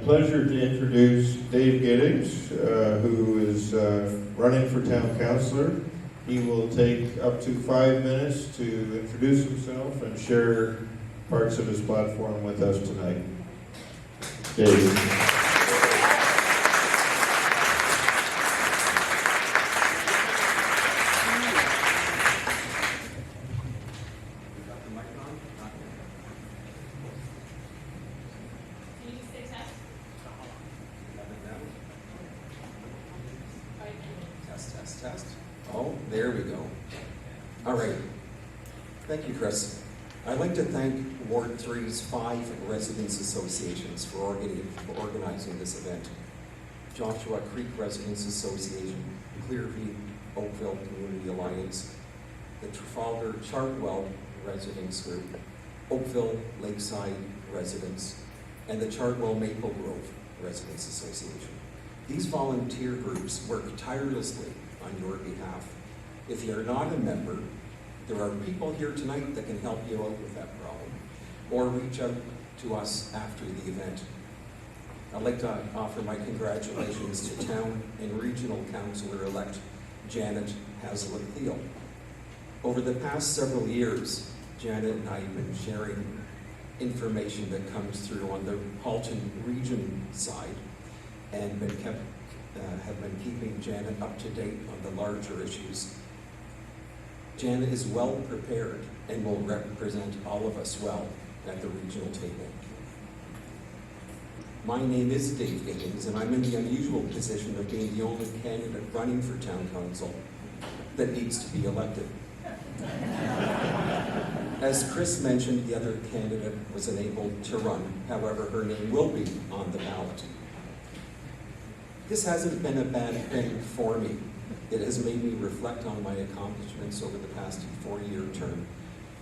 pleasure to introduce Dave Giddings, who is running for town councillor. He will take up to 5 minutes to introduce himself and share parts of his platform with us tonight. Dave. I'd like to thank Ward 3's 5 residents associations for organizing this event. Joshua Creek Residents Association, Clearview Oakville Community Alliance, the Trafalgar Chartwell Residents Group, Oakville Lakeside Residents, and the Chartwell Maple Grove Residents Association. These volunteer groups work tirelessly on your behalf. If you're not a member, there are people here tonight that can help you out with that problem, or reach out to us after the event. I'd like to offer my congratulations to Town and Regional Councillor-elect Janet Haslett-theall. Over the past several years, Janet and I have been sharing information that comes through on the Halton region side, and have been keeping Janet up to date on the larger issues. Janet is well prepared and will represent all of us well at the regional table. My name is Dave Giddings, and I'm in the unusual position of being the only candidate running for town council that needs to be elected. As Chris mentioned, the other candidate was unable to run. However, her name will be on the ballot. This hasn't been a bad thing for me. It has made me reflect on my accomplishments over the past 4-year term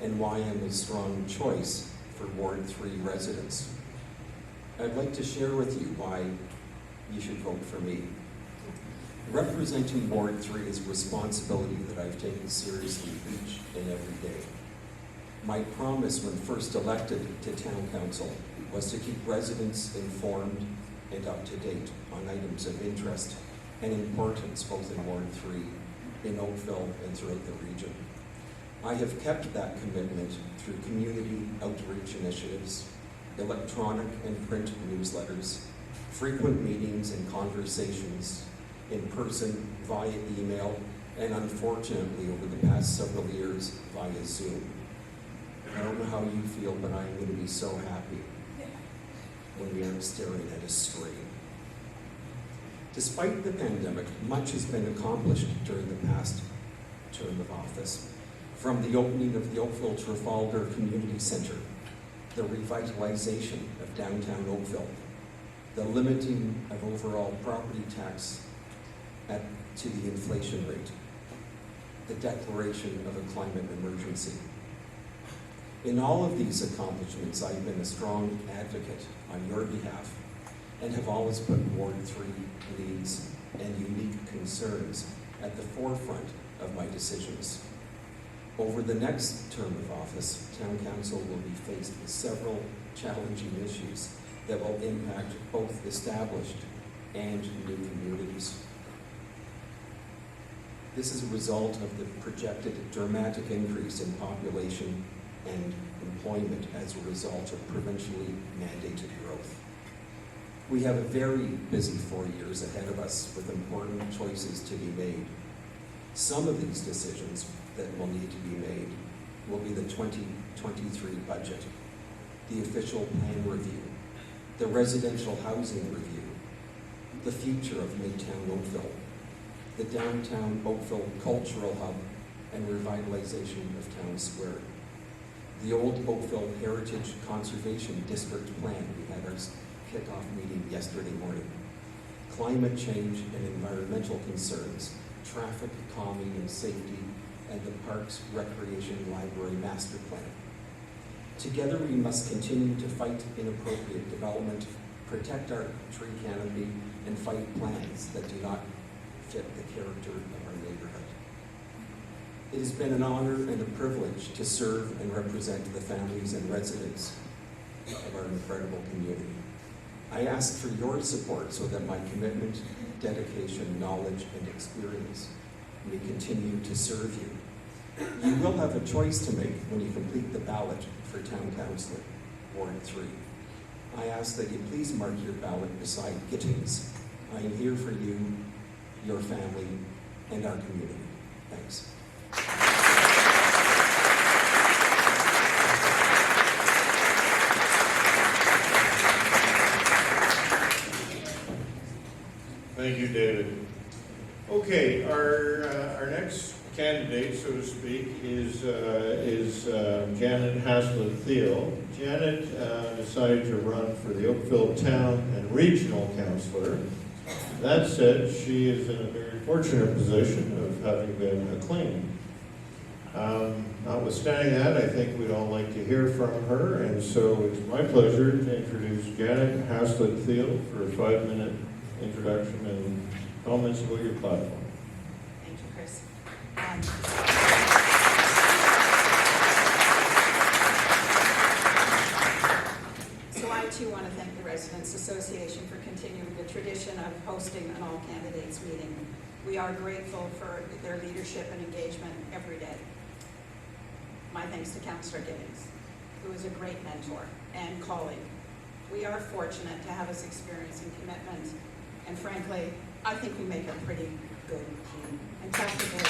and why I'm a strong choice for Ward 3 residents. I'd like to share with you why you should vote for me. Representing Ward 3 is a responsibility that I've taken seriously each and every day. My promise when first elected to town council was to keep residents informed and up to date on items of interest and importance both in Ward 3, in Oakville, and throughout the region. I have kept that commitment through community outreach initiatives, electronic and print newsletters, frequent meetings and conversations, in person, via email, and unfortunately over the past several years via Zoom. I don't know how you feel, but I'm going to be so happy when we aren't staring at a screen. Despite the pandemic, much has been accomplished during the past term of office. From the opening of the Oakville Trafalgar Community Center, the revitalization of downtown Oakville, the limiting of overall property tax to the inflation rate, the declaration of a climate emergency. In all of these accomplishments, I've been a strong advocate on your behalf and have always put Ward 3 needs and unique concerns at the forefront of my decisions. Over the next term of office, Town Council will be faced with several challenging issues that will impact both established and new communities. This is a result of the projected dramatic increase in population and employment as a result of provincially mandated growth. We have a very busy 4 years ahead of us with important choices to be made. Some of these decisions that will need to be made will be the 2023 budget, the official plan review, the residential housing review, the future of Midtown Oakville, the downtown Oakville cultural hub and revitalization of Town Square, the old Oakville Heritage Conservation District Plan. We had our kickoff meeting yesterday morning. Climate change and environmental concerns, traffic calming and safety, and the Parks Recreation Library Master Plan. Together we must continue to fight inappropriate development, protect our tree canopy, and fight plans that do not fit the character of our neighborhood. It has been an honor and a privilege to serve and represent the families and residents of our incredible community. I ask for your support so that my commitment, dedication, knowledge, and experience may continue to serve you. You will have a choice to make when you complete the ballot for Town Councillor, Ward 3. I ask that you please mark your ballot beside Gittings. I am here for you, your family, and our community. Thanks. Thank you, David. Okay, our next candidate, so to speak, is Janet Haslett-theall. Janet decided to run for the Oakville Town and Regional Councillor. That said, she is in a very fortunate position of having been acclaimed. Notwithstanding that, I think we'd all like to hear from her, and so it's my pleasure to introduce Janet Haslett-theall for a 5-minute introduction and comments about your platform. Thank you, Chris. So I too want to thank the Residents Association for continuing the tradition of hosting an all-candidates meeting. We are grateful for their leadership and engagement every day. My thanks to Councillor Gittings, who is a great mentor and colleague. We are fortunate to have his experience and commitment, and frankly, I think we make a pretty good team. And practically,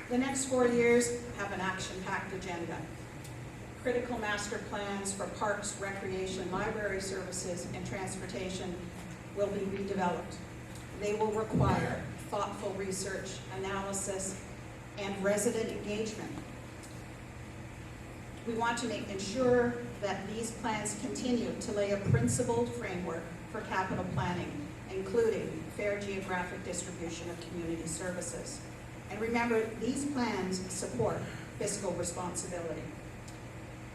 the next 4 years have an action-packed agenda. Critical master plans for parks, recreation, library services, and transportation will be redeveloped. They will require thoughtful research, analysis, and resident engagement. We want to ensure that these plans continue to lay a principled framework for capital planning, including fair geographic distribution of community services. And remember, these plans support fiscal responsibility.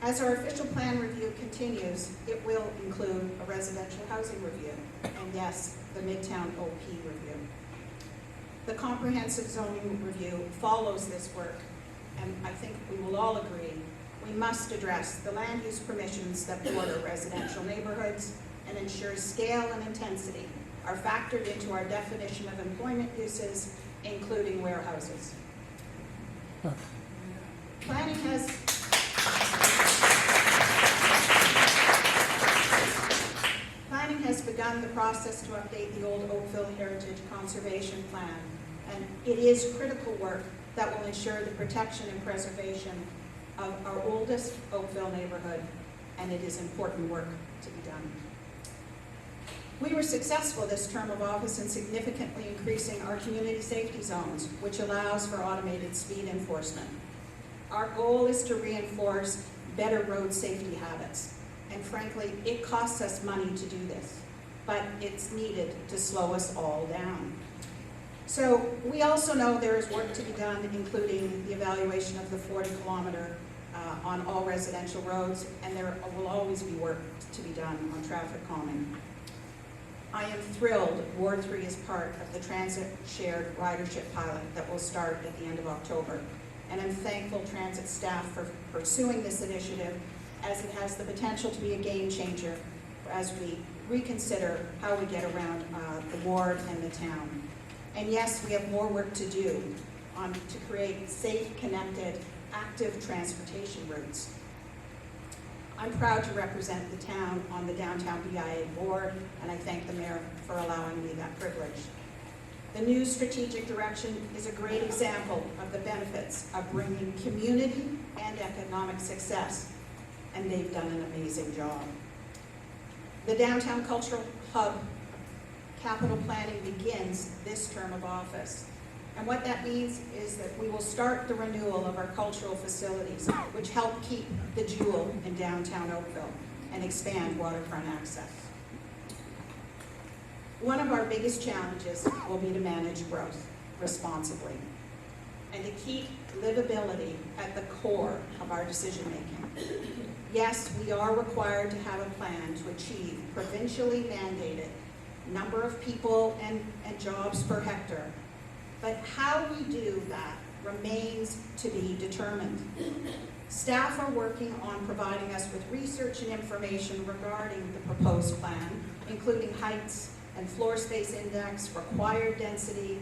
As our official plan review continues, it will include a residential housing review, and yes, the Midtown OP review. The comprehensive zoning review follows this work, and I think we will all agree we must address the land use permissions that border residential neighborhoods and ensure scale and intensity are factored into our definition of employment uses, including warehouses. Planning has begun the process to update the old Oakville Heritage Conservation Plan, and it is critical work that will ensure the protection and preservation of our oldest Oakville neighborhood, and it is important work to be done. We were successful this term of office in significantly increasing our community safety zones, which allows for automated speed enforcement. Our goal is to reinforce better road safety habits, and frankly, it costs us money to do this, but it's needed to slow us all down. So we also know there is work to be done, including the evaluation of the 40-kilometer on all residential roads, and there will always be work to be done on traffic calming. I am thrilled Ward 3 is part of the transit shared ridership pilot that will start at the end of October, and I'm thankful transit staff for pursuing this initiative, as it has the potential to be a game changer as we reconsider how we get around the ward and the town. And yes, we have more work to do to create safe, connected, active transportation routes. I'm proud to represent the town on the Downtown BIA board, and I thank the mayor for allowing me that privilege. The new strategic direction is a great example of the benefits of bringing community and economic success, and they've done an amazing job. The Downtown Cultural Hub capital planning begins this term of office. And what that means is that we will start the renewal of our cultural facilities, which help keep the jewel in downtown Oakville and expand waterfront access. One of our biggest challenges will be to manage growth responsibly and to keep livability at the core of our decision-making. Yes, we are required to have a plan to achieve provincially mandated number of people and jobs per hectare. But how we do that remains to be determined. Staff are working on providing us with research and information regarding the proposed plan, including heights and floor space index, required density,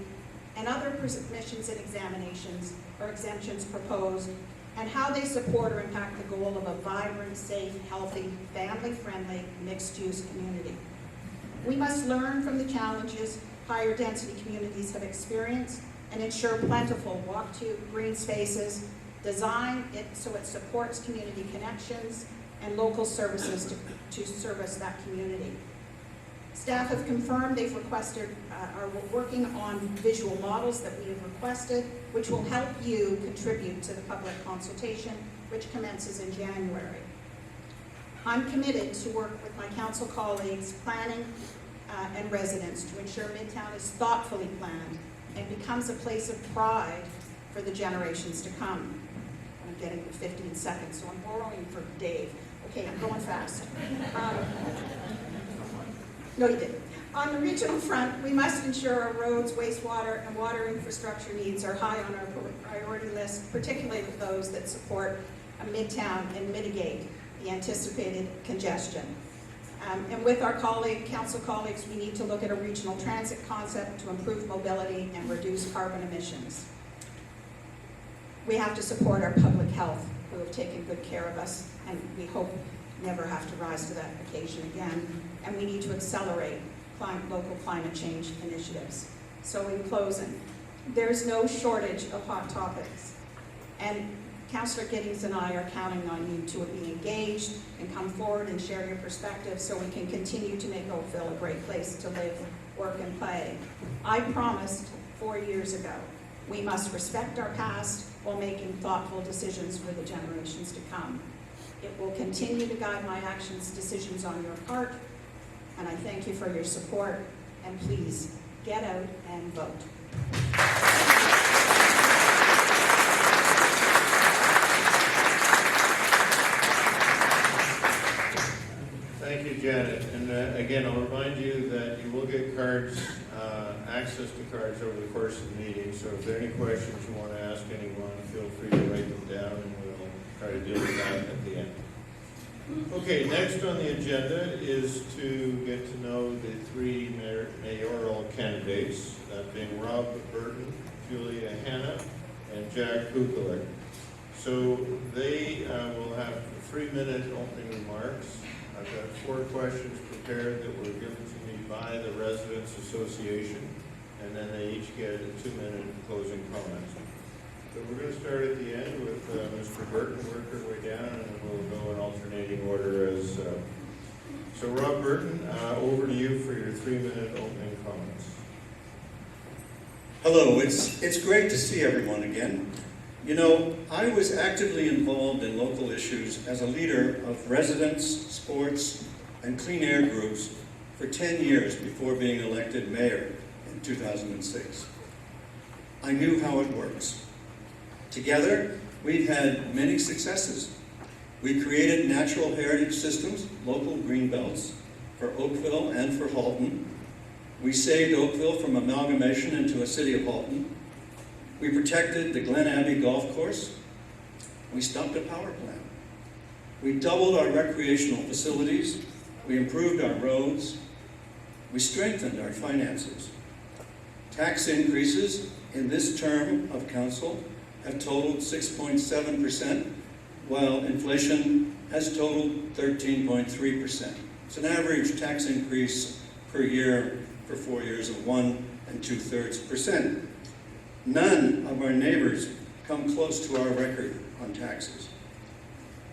and other permissions and examinations or exemptions proposed, and how they support or impact the goal of a vibrant, safe, healthy, family-friendly, mixed-use community. We must learn from the challenges higher density communities have experienced and ensure plentiful walk-to green spaces, design it so it supports community connections and local services to service that community. Staff have confirmed they've requested, are working on visual models that we have requested, which will help you contribute to the public consultation, which commences in January. I'm committed to work with my council colleagues, planning and residents to ensure Midtown is thoughtfully planned and becomes a place of pride for the generations to come. I'm getting to 15 seconds, so I'm borrowing from Dave. Okay, I'm going fast. No, you didn't. On the regional front, we must ensure our roads, wastewater, and water infrastructure needs are high on our priority list, particularly with those that support a Midtown and mitigate the anticipated congestion. And with our council colleagues, we need to look at a regional transit concept to improve mobility and reduce carbon emissions. We have to support our public health, who have taken good care of us, and we hope never have to rise to that occasion again. And we need to accelerate local climate change initiatives. So in closing, there's no shortage of hot topics. And Councillor Giddings and I are counting on you to be engaged and come forward and share your perspective so we can continue to make Oakville a great place to live, work, and play. I promised 4 years ago, we must respect our past while making thoughtful decisions for the generations to come. It will continue to guide my actions, decisions on your part, and I thank you for your support, and please, get out and vote. Thank you, Janet. And again, I'll remind you that you will get cards, access to cards over the course of the meeting. So if there are any questions you want to ask anyone, feel free to write them down and we'll try to deal with that at the end. Okay, next on the agenda is to get to know the three mayoral candidates, that being Rob Burton, Julia Hanna, and Jack Kukeler. So they will have 3-minute opening remarks. I've got 4 questions prepared that were given to me by the Residents Association, and then they each get a 2-minute closing comments. So we're going to start at the end with Mr. Burton, work our way down, and then we'll go in alternating order as... So Rob Burton, over to you for your 3-minute opening comments. Hello, it's great to see everyone again. You know, I was actively involved in local issues as a leader of residents, sports, and clean air groups for 10 years before being elected mayor in 2006. I knew how it works. Together, we've had many successes. We created natural heritage systems, local green belts, for Oakville and for Halton. We saved Oakville from amalgamation into a city of Halton. We protected the Glen Abbey Golf Course. We stopped a power plant. We doubled our recreational facilities. We improved our roads. We strengthened our finances. Tax increases in this term of council have totaled 6.7%, while inflation has totaled 13.3%. It's an average tax increase per year for 4 years of 1 2/3%. None of our neighbors come close to our record on taxes.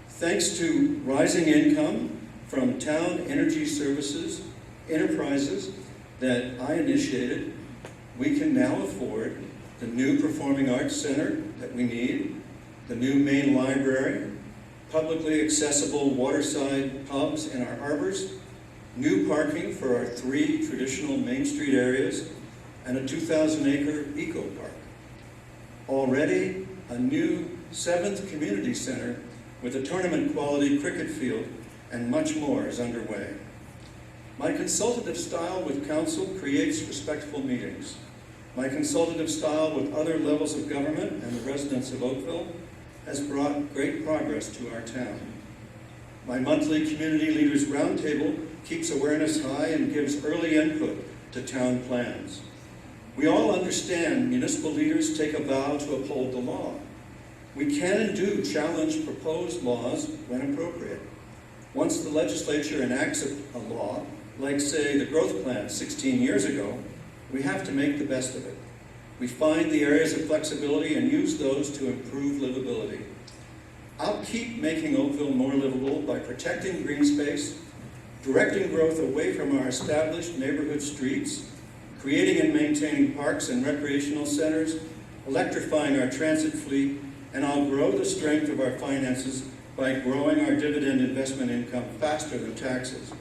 Thanks to rising income from town energy services enterprises that I initiated, we can now afford the new Performing Arts Center that we need, the new main library, publicly accessible waterside pubs in our harbors, new parking for our 3 traditional Main Street areas, and a 2,000-acre eco park. Already, a new 7th community center with a tournament-quality cricket field and much more is underway. My consultative style with council creates respectful meetings. My consultative style with other levels of government and the residents of Oakville has brought great progress to our town. My monthly Community Leaders Roundtable keeps awareness high and gives early input to town plans. We all understand municipal leaders take a vow to uphold the law. We can and do challenge proposed laws when appropriate. Once the legislature enacts a law, like say the growth plan 16 years ago, we have to make the best of it. We find the areas of flexibility and use those to improve livability. I'll keep making Oakville more livable by protecting green space, directing growth away from our established neighborhood streets, creating and maintaining parks and recreational centers, electrifying our transit fleet, and I'll grow the strength of our finances by growing our dividend investment income faster than taxes.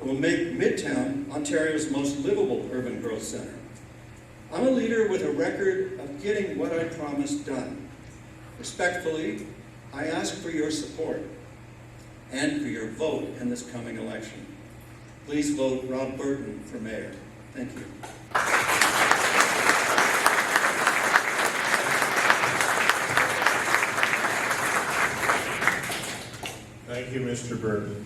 We'll make Midtown Ontario's most livable urban growth center. I'm a leader with a record of getting what I promised done. Respectfully, I ask for your support and for your vote in this coming election. Please vote Rob Burton for mayor. Thank you. Thank you, Mr. Burton.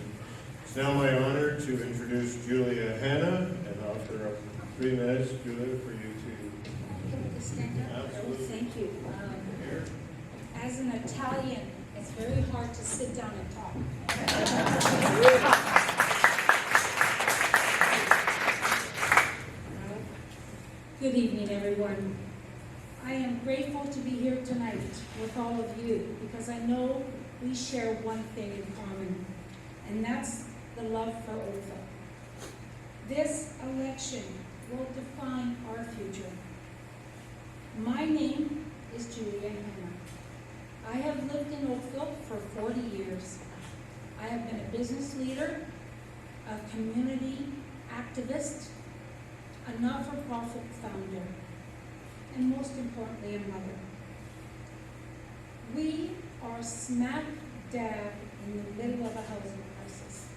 It's now my honor to introduce Julia Hanna and offer up 3 minutes, Julia, for you Can we stand up? Absolutely. Thank you. to hear. As an Italian, it's very hard to sit down and talk. Good evening, everyone. I am grateful to be here tonight with all of you because I know we share one thing in common, and that's the love for Oakville. This election will define our future. My name is Julia Hanna. I have lived in Oakville for 40 years. I have been a business leader, a community activist, a not-for-profit founder, and most importantly, a mother. We are smack dab in the middle of a housing crisis.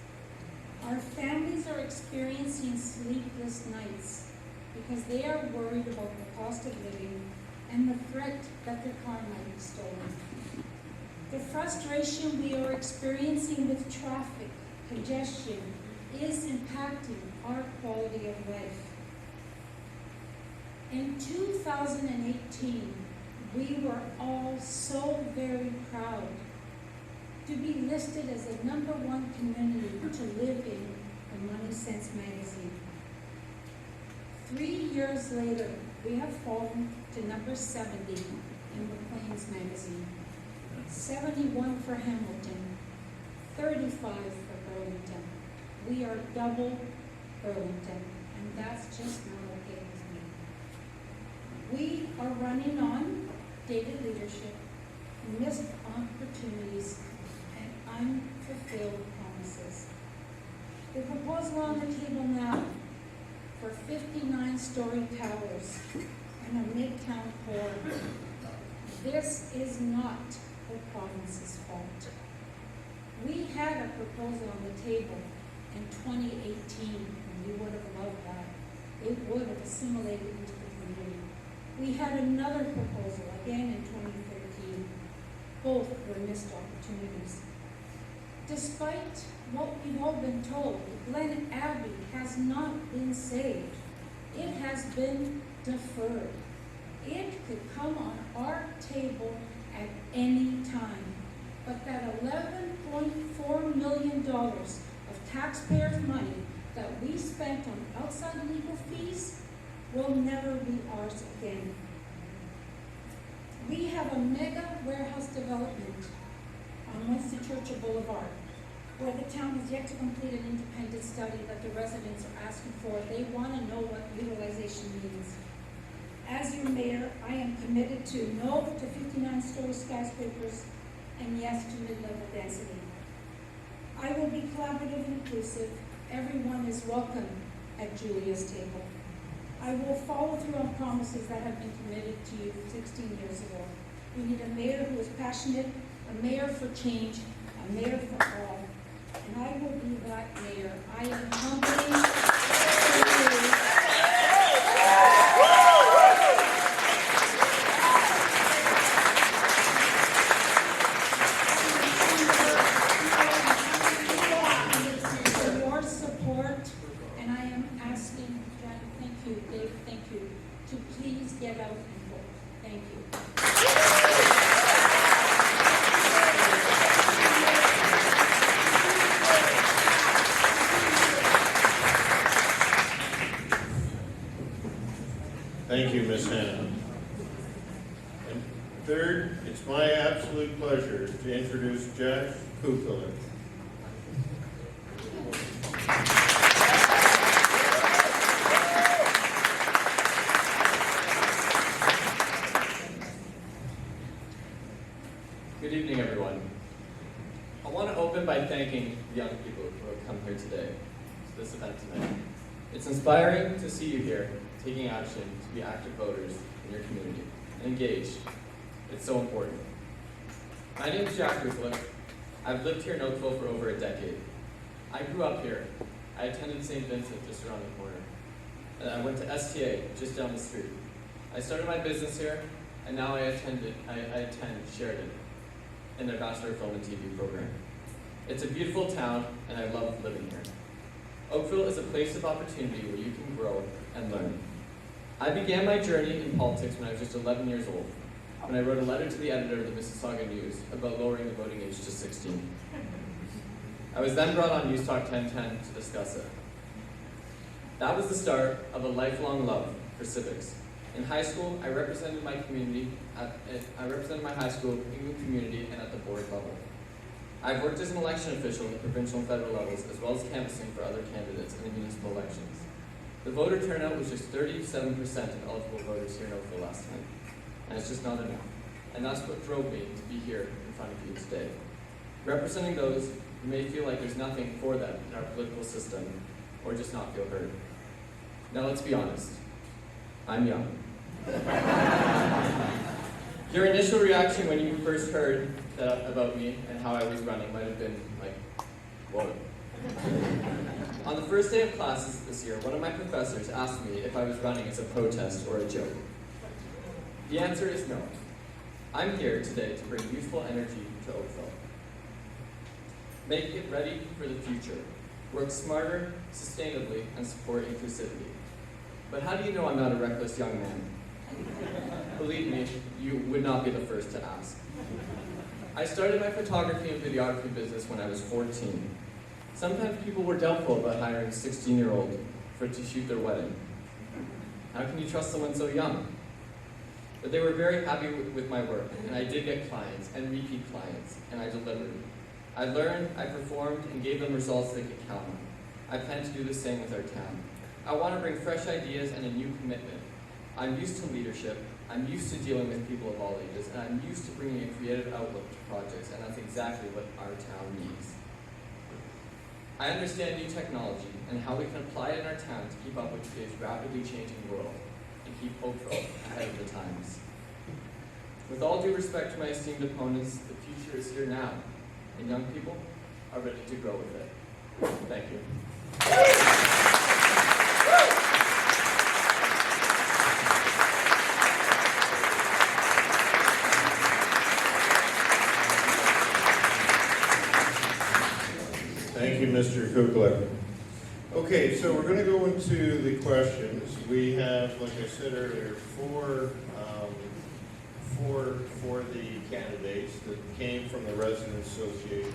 Our families are experiencing sleepless nights because they are worried about the cost of living and the threat that their car might be stolen. The frustration we are experiencing with traffic congestion is impacting our quality of life. In 2018, we were all so very proud to be listed as the #1 community to live in Money Sense magazine. 3 years later, we have fallen to number 70 in Maclean's magazine, 71 for Hamilton, 35 for Burlington. We are double Burlington, and that's just not okay with me. We are running on dated leadership, missed opportunities, and unfulfilled promises. The proposal on the table now for 59-story towers and a midtown core. This is not the province's fault. We had a proposal on the table in 2018, and we would have loved that. It would have assimilated into the community. We had another proposal again in 2013. Both were missed opportunities. Despite what we've all been told, Glen Abbey has not been saved. It has been deferred. It could come on our table at any time. But that $11.4 million of taxpayers' money that we spent on outside legal fees will never be ours again. We have a mega warehouse development on Winston Churchill Boulevard, where the town has yet to complete an independent study that the residents are asking for. They want to know what utilization means. As your mayor, I am committed to no to 59-story skyscrapers and yes to mid-level density. I will be collaborative and inclusive. Everyone is welcome at Julia's table. I will follow through on promises that have been committed to you 16 years ago. We need a mayor who is passionate, a mayor for change, a mayor for all. And I will be that mayor. I am humbly my absolute pleasure to introduce Jack Kukler. Good evening, everyone. I want to open by thanking the young people who have come here today to this event tonight. It's inspiring to see you here taking action to be active voters in your community and engaged. It's so important. My name is Jack Haslett. I've lived here in Oakville for over a decade. I grew up here. I attended St. Vincent just around the corner. And I went to STA just down the street. I started my business here, and now I attend Sheridan in their Bachelor of Film and TV program. It's a beautiful town, and I love living here. Oakville is a place of opportunity where you can grow and learn. I began my journey in politics when I was just 11 years old, when I wrote a letter to the editor of the Mississauga News about lowering the voting age to 16. I was then brought on News Talk 1010 to discuss it. That was the start of a lifelong love for civics. In high school, I represented my community. I represented my high school in the community and at the board level. I've worked as an election official at the provincial and federal levels, as well as canvassing for other candidates in the municipal elections. The voter turnout was just 37% of eligible voters here in Oakville last time, and it's just not enough. And that's what drove me to be here in front of you today, representing those who may feel like there's nothing for them in our political system, or just not feel heard. Now let's be honest. I'm young. Your initial reaction when you first heard about me and how I was running might have been like, whoa. On the first day of classes this year, one of my professors asked me if I was running as a protest or a joke. The answer is no. I'm here today to bring youthful energy to Oakville. Make it ready for the future. Work smarter, sustainably, and support inclusivity. But how do you know I'm not a reckless young man? Believe me, you would not be the first to ask. I started my photography and videography business when I was 14. Sometimes people were doubtful about hiring a 16-year-old to shoot their wedding. How can you trust someone so young? But they were very happy with my work, and I did get clients and repeat clients, and I delivered. I learned, I performed, and gave them results they could count on. I plan to do the same with our town. I want to bring fresh ideas and a new commitment. I'm used to leadership, I'm used to dealing with people of all ages, and I'm used to bringing a creative outlook to projects, and that's exactly what our town needs. I understand new technology and how we can apply it in our town to keep up with today's rapidly changing world and keep Oakville ahead of the times. With all due respect to my esteemed opponents, the future is here now, and young people are ready to grow with it. Thank you. Thank you, Mr. Kukler. Okay, so we're going to go into the questions. We have, like I said earlier, four for the candidates that came from the Resident Association.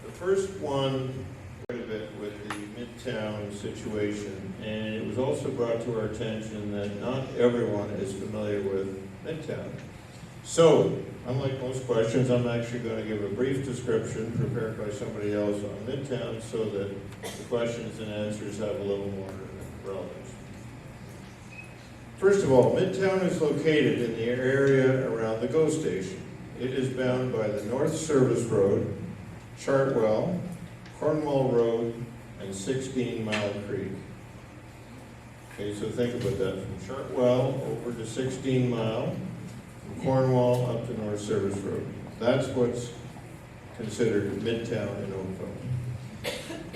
The first one, quite a bit with the Midtown situation, and it was also brought to our attention that not everyone is familiar with Midtown. So, unlike most questions, I'm actually going to give a brief description prepared by somebody else on Midtown so that the questions and answers have a little more relevance. First of all, Midtown is located in the area around the GO station. It is bound by the North Service Road, Chartwell, Cornwall Road, and 16 Mile Creek. Okay, so think about that. From Chartwell over to 16 Mile, from Cornwall up to North Service Road. That's what's considered Midtown in Oakville.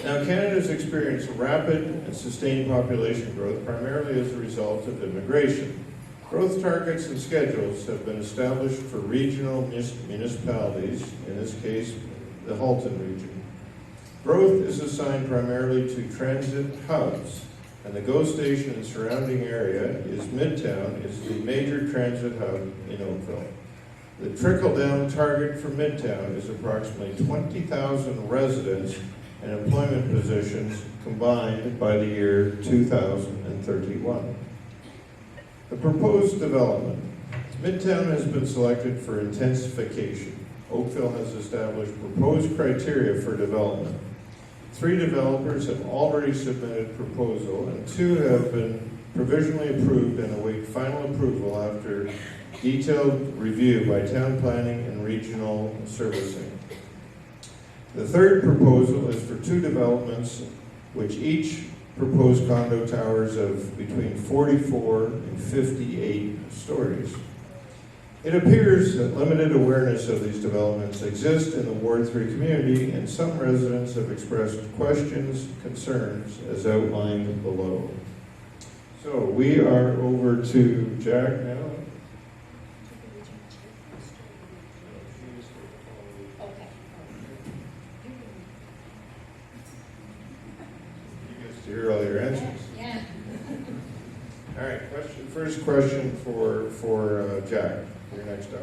Now, Canada's experienced rapid and sustained population growth primarily as a result of immigration. Growth targets and schedules have been established for regional municipalities, in this case, the Halton region. Growth is assigned primarily to transit hubs, and the GO station and surrounding area is Midtown, is the major transit hub in Oakville. The trickle-down target for Midtown is approximately 20,000 residents and employment positions combined by the year 2031. The proposed development. Midtown has been selected for intensification. Oakville has established proposed criteria for development. 3 developers have already submitted proposal, and 2 have been provisionally approved and await final approval after detailed review by town planning and regional servicing. The 3rd proposal is for 2 developments, which each propose condo towers of between 44 and 58 stories. It appears that limited awareness of these developments exists in the Ward 3 community, and some residents have expressed questions, concerns, as outlined below. So we are over to Jack now. Okay. You get to hear all your answers. Yeah. All right, first question for Jack. You're next up.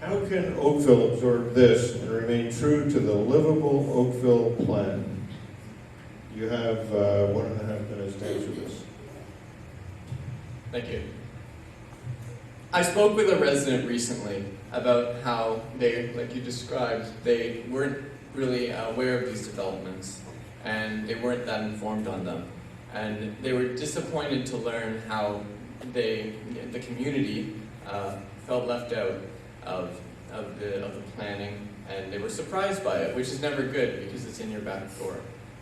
How can Oakville absorb this and remain true to the livable Oakville plan? You have 1.5 minutes to answer this. Thank you. I spoke with a resident recently about how they, like you described, they weren't really aware of these developments and they weren't that informed on them. And they were disappointed to learn how the community felt left out of the planning, and they were surprised by it, which is never good because it's in your back door,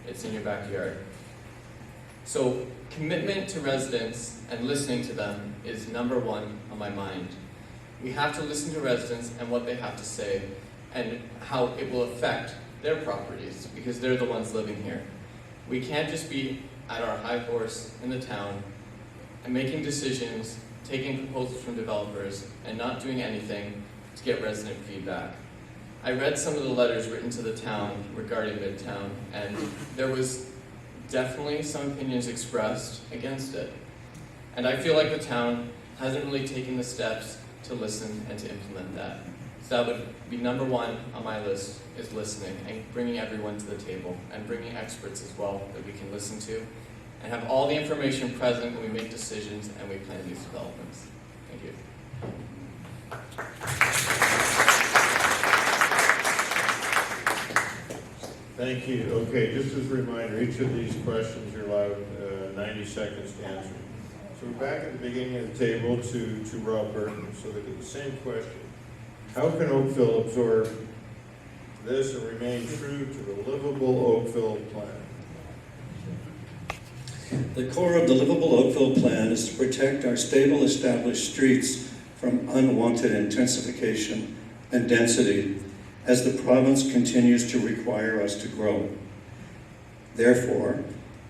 it's in your backyard. So commitment to residents and listening to them is number 1 on my mind. We have to listen to residents and what they have to say and how it will affect their properties because they're the ones living here. We can't just be at our high horse in the town and making decisions, taking proposals from developers, and not doing anything to get resident feedback. I read some of the letters written to the town regarding Midtown, and there was definitely some opinions expressed against it. And I feel like the town hasn't really taken the steps to listen and to implement that. So that would be number 1 on my list, is listening and bringing everyone to the table and bringing experts as well that we can listen to and have all the information present when we make decisions and we plan these developments. Thank you. Thank you. Okay, just as a reminder, each of these questions you're allowed 90 seconds to answer. So we're back at the beginning of the table to Rob Burton. So they get the same question. How can Oakville absorb this and remain true to the livable Oakville plan? The core of the livable Oakville plan is to protect our stable established streets from unwanted intensification and density as the province continues to require us to grow. Therefore,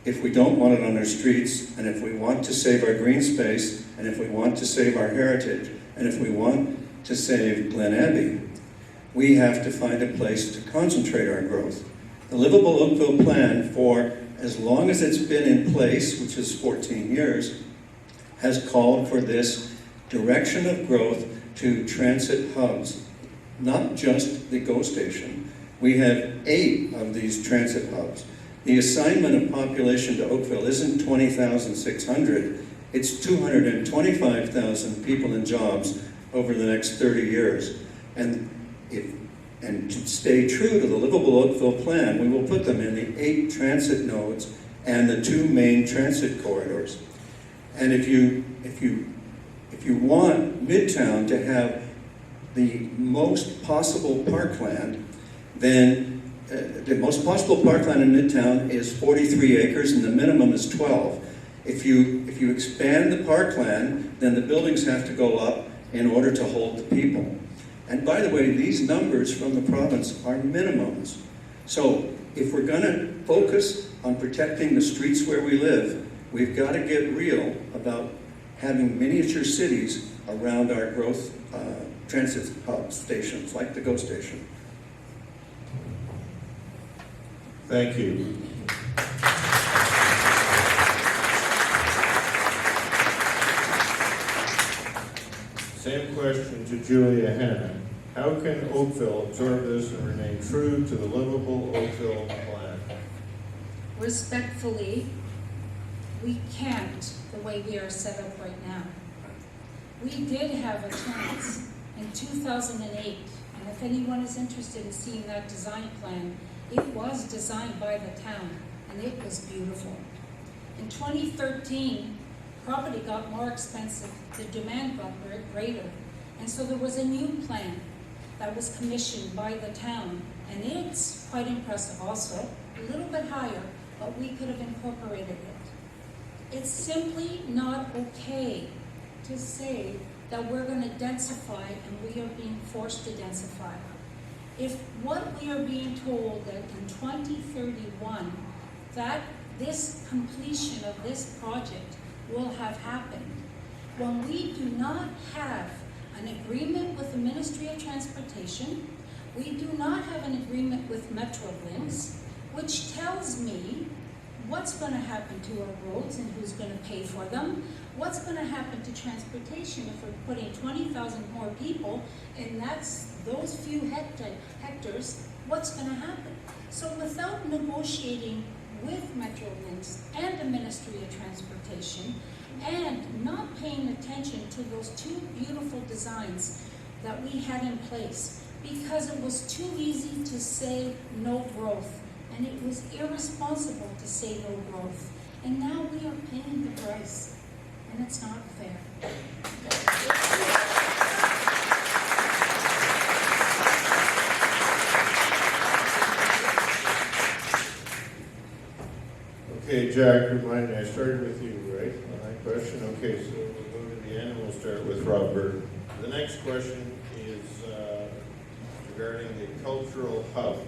if we don't want it on our streets, and if we want to save our green space, and if we want to save our heritage, and if we want to save Glen Abbey, we have to find a place to concentrate our growth. The livable Oakville plan, for as long as it's been in place, which is 14 years, has called for this direction of growth to transit hubs, not just the GO station. We have 8 of these transit hubs. The assignment of population to Oakville isn't 20,600, it's 225,000 people and jobs over the next 30 years. And to stay true to the livable Oakville plan, we will put them in the 8 transit nodes and the 2 main transit corridors. And if you want Midtown to have the most possible parkland, then the most possible parkland in Midtown is 43 acres and the minimum is 12. If you expand the parkland, then the buildings have to go up in order to hold the people. And by the way, these numbers from the province are minimums. So if we're going to focus on protecting the streets where we live, we've got to get real about having miniature cities around our growth transit hub stations, like the GO station. Thank you. Same question to Julia Hanna. How can Oakville absorb this and remain true to the livable Oakville plan? Respectfully, we can't the way we are set up right now. We did have a chance in 2008, and if anyone is interested in seeing that design plan, it was designed by the town, and it was beautiful. In 2013, property got more expensive, the demand got greater, and so there was a new plan that was commissioned by the town, and it's quite impressive also, a little bit higher, but we could have incorporated it. It's simply not okay to say that we're going to densify and we are being forced to densify. If what we are being told that in 2031, that this completion of this project will have happened, when we do not have an agreement with the Ministry of Transportation, we do not have an agreement with Metrolinx, which tells me what's going to happen to our roads and who's going to pay for them, what's going to happen to transportation if we're putting 20,000 more people, and that's those few hectares, what's going to happen? So without negotiating with Metrolinx and the Ministry of Transportation, and not paying attention to those two beautiful designs that we had in place, because it was too easy to say no growth, and it was irresponsible to say no growth. And now we are paying the price, and it's not fair. Okay, Jack, remind me, I started with you, right, on that question? Okay, so we'll go to the end and we'll start with Robert. The next question is regarding the cultural hub.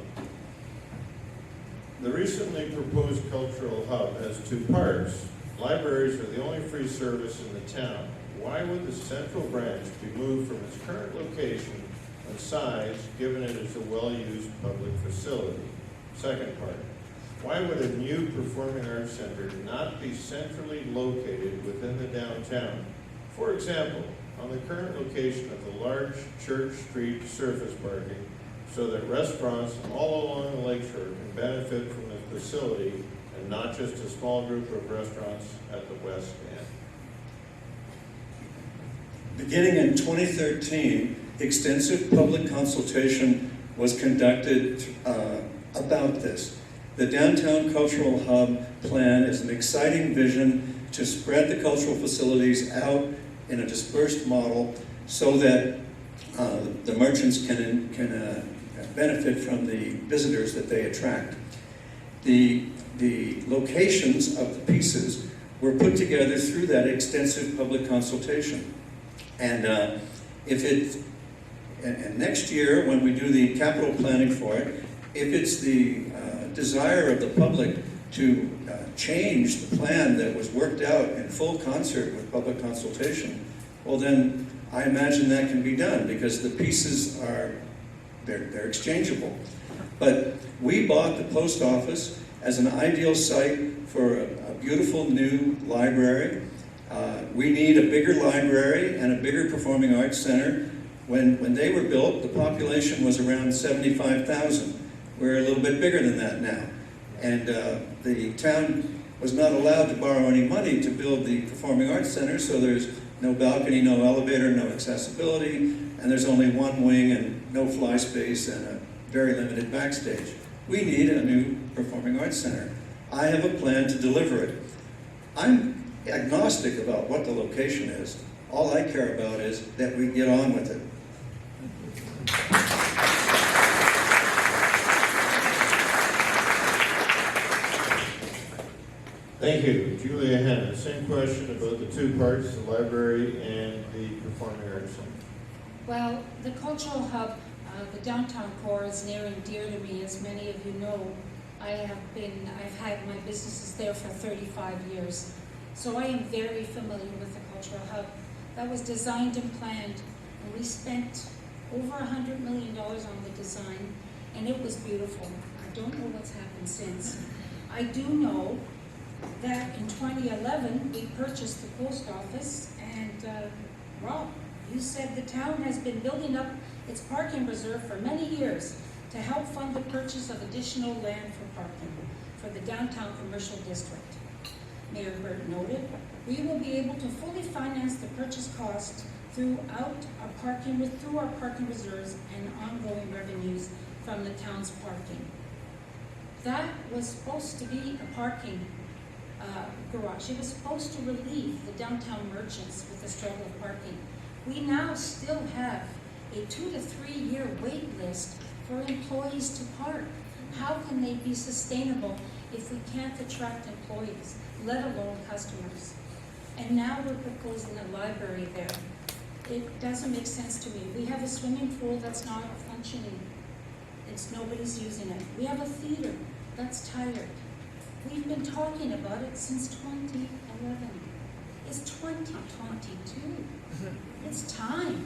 The recently proposed cultural hub has two parts. Libraries are the only free service in the town. Why would the central branch be moved from its current location and size, given it is a well-used public facility? Second part, why would a new performing arts center not be centrally located within the downtown? For example, on the current location of the large Church Street surface parking, so that restaurants all along the lakeshore can benefit from the facility and not just a small group of restaurants at the west end. Beginning in 2013, extensive public consultation was conducted about this. The Downtown Cultural Hub plan is an exciting vision to spread the cultural facilities out in a dispersed model so that the merchants can benefit from the visitors that they attract. The locations of the pieces were put together through that extensive public consultation. And and next year, when we do the capital planning for it, if it's the desire of the public to change the plan that was worked out in full concert with public consultation, well then I imagine that can be done because the pieces they're exchangeable. But we bought the post office as an ideal site for a beautiful new library. We need a bigger library and a bigger performing arts center. When they were built, the population was around 75,000. We're a little bit bigger than that now. And the town was not allowed to borrow any money to build the performing arts center, so there's no balcony, no elevator, no accessibility, and there's only one wing and no fly space and a very limited backstage. We need a new performing arts center. I have a plan to deliver it. I'm agnostic about what the location is. All I care about is that we get on with it. Thank you. Julia Hanna, same question about the two parts, the library and the performing arts center. Well, the cultural hub, the downtown core is near and dear to me. As many of you know, I've had my businesses there for 35 years. So I am very familiar with the cultural hub. That was designed and planned, and we spent over $100 million on the design, and it was beautiful. I don't know what's happened since. I do know that in 2011, we purchased the post office, and Rob, you said the town has been building up its parking reserve for many years to help fund the purchase of additional land for parking for the downtown commercial district. Mayor Burt noted, we will be able to fully finance the purchase cost throughout through our parking reserves and ongoing revenues from the town's parking. That was supposed to be a parking garage. It was supposed to relieve the downtown merchants with the struggle of parking. We now still have a 2 to 3 year wait list for employees to park. How can they be sustainable if we can't attract employees, let alone customers? And now we're proposing a library there. It doesn't make sense to me. We have a swimming pool that's not functioning. Nobody's using it. We have a theater that's tired. We've been talking about it since 2011. It's 2022. It's time.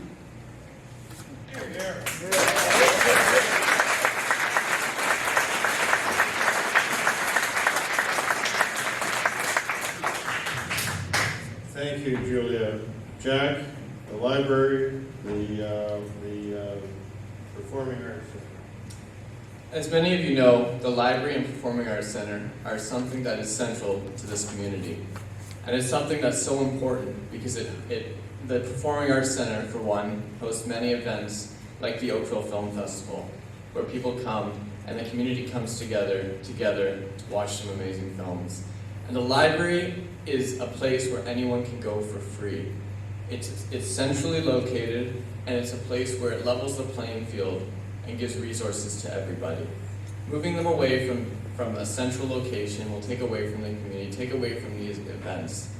Thank you, Julia. Jack, the library, the Performing Arts Center. As many of you know, the Library and Performing Arts Center are something that is central to this community. And it's something that's so important because the Performing Arts Center, for one, hosts many events like the Oakville Film Festival, where people come and the community comes together to watch some amazing films. And the library is a place where anyone can go for free. It's centrally located, and it's a place where it levels the playing field and gives resources to everybody. Moving them away from a central location will take away from the community, take away from these events.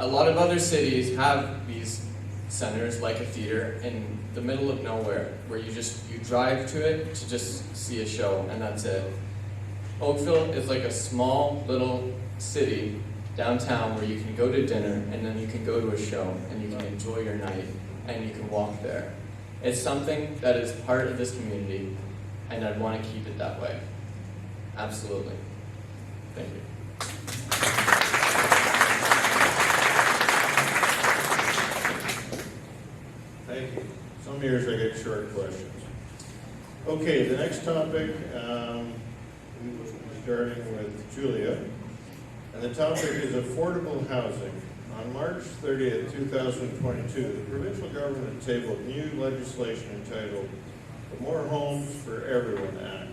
A lot of other cities have these centers, like a theater, in the middle of nowhere, where you drive to it to just see a show, and that's it. Oakville is like a small little city downtown where you can go to dinner, and then you can go to a show, and you can enjoy your night, and you can walk there. It's something that is part of this community, and I'd want to keep it that way. Absolutely. Thank you. Thank you. Some years I get short questions. Okay, the next topic, we will be starting with Julia. And the topic is affordable housing. On March 30th, 2022, the provincial government tabled new legislation entitled the More Homes for Everyone Act.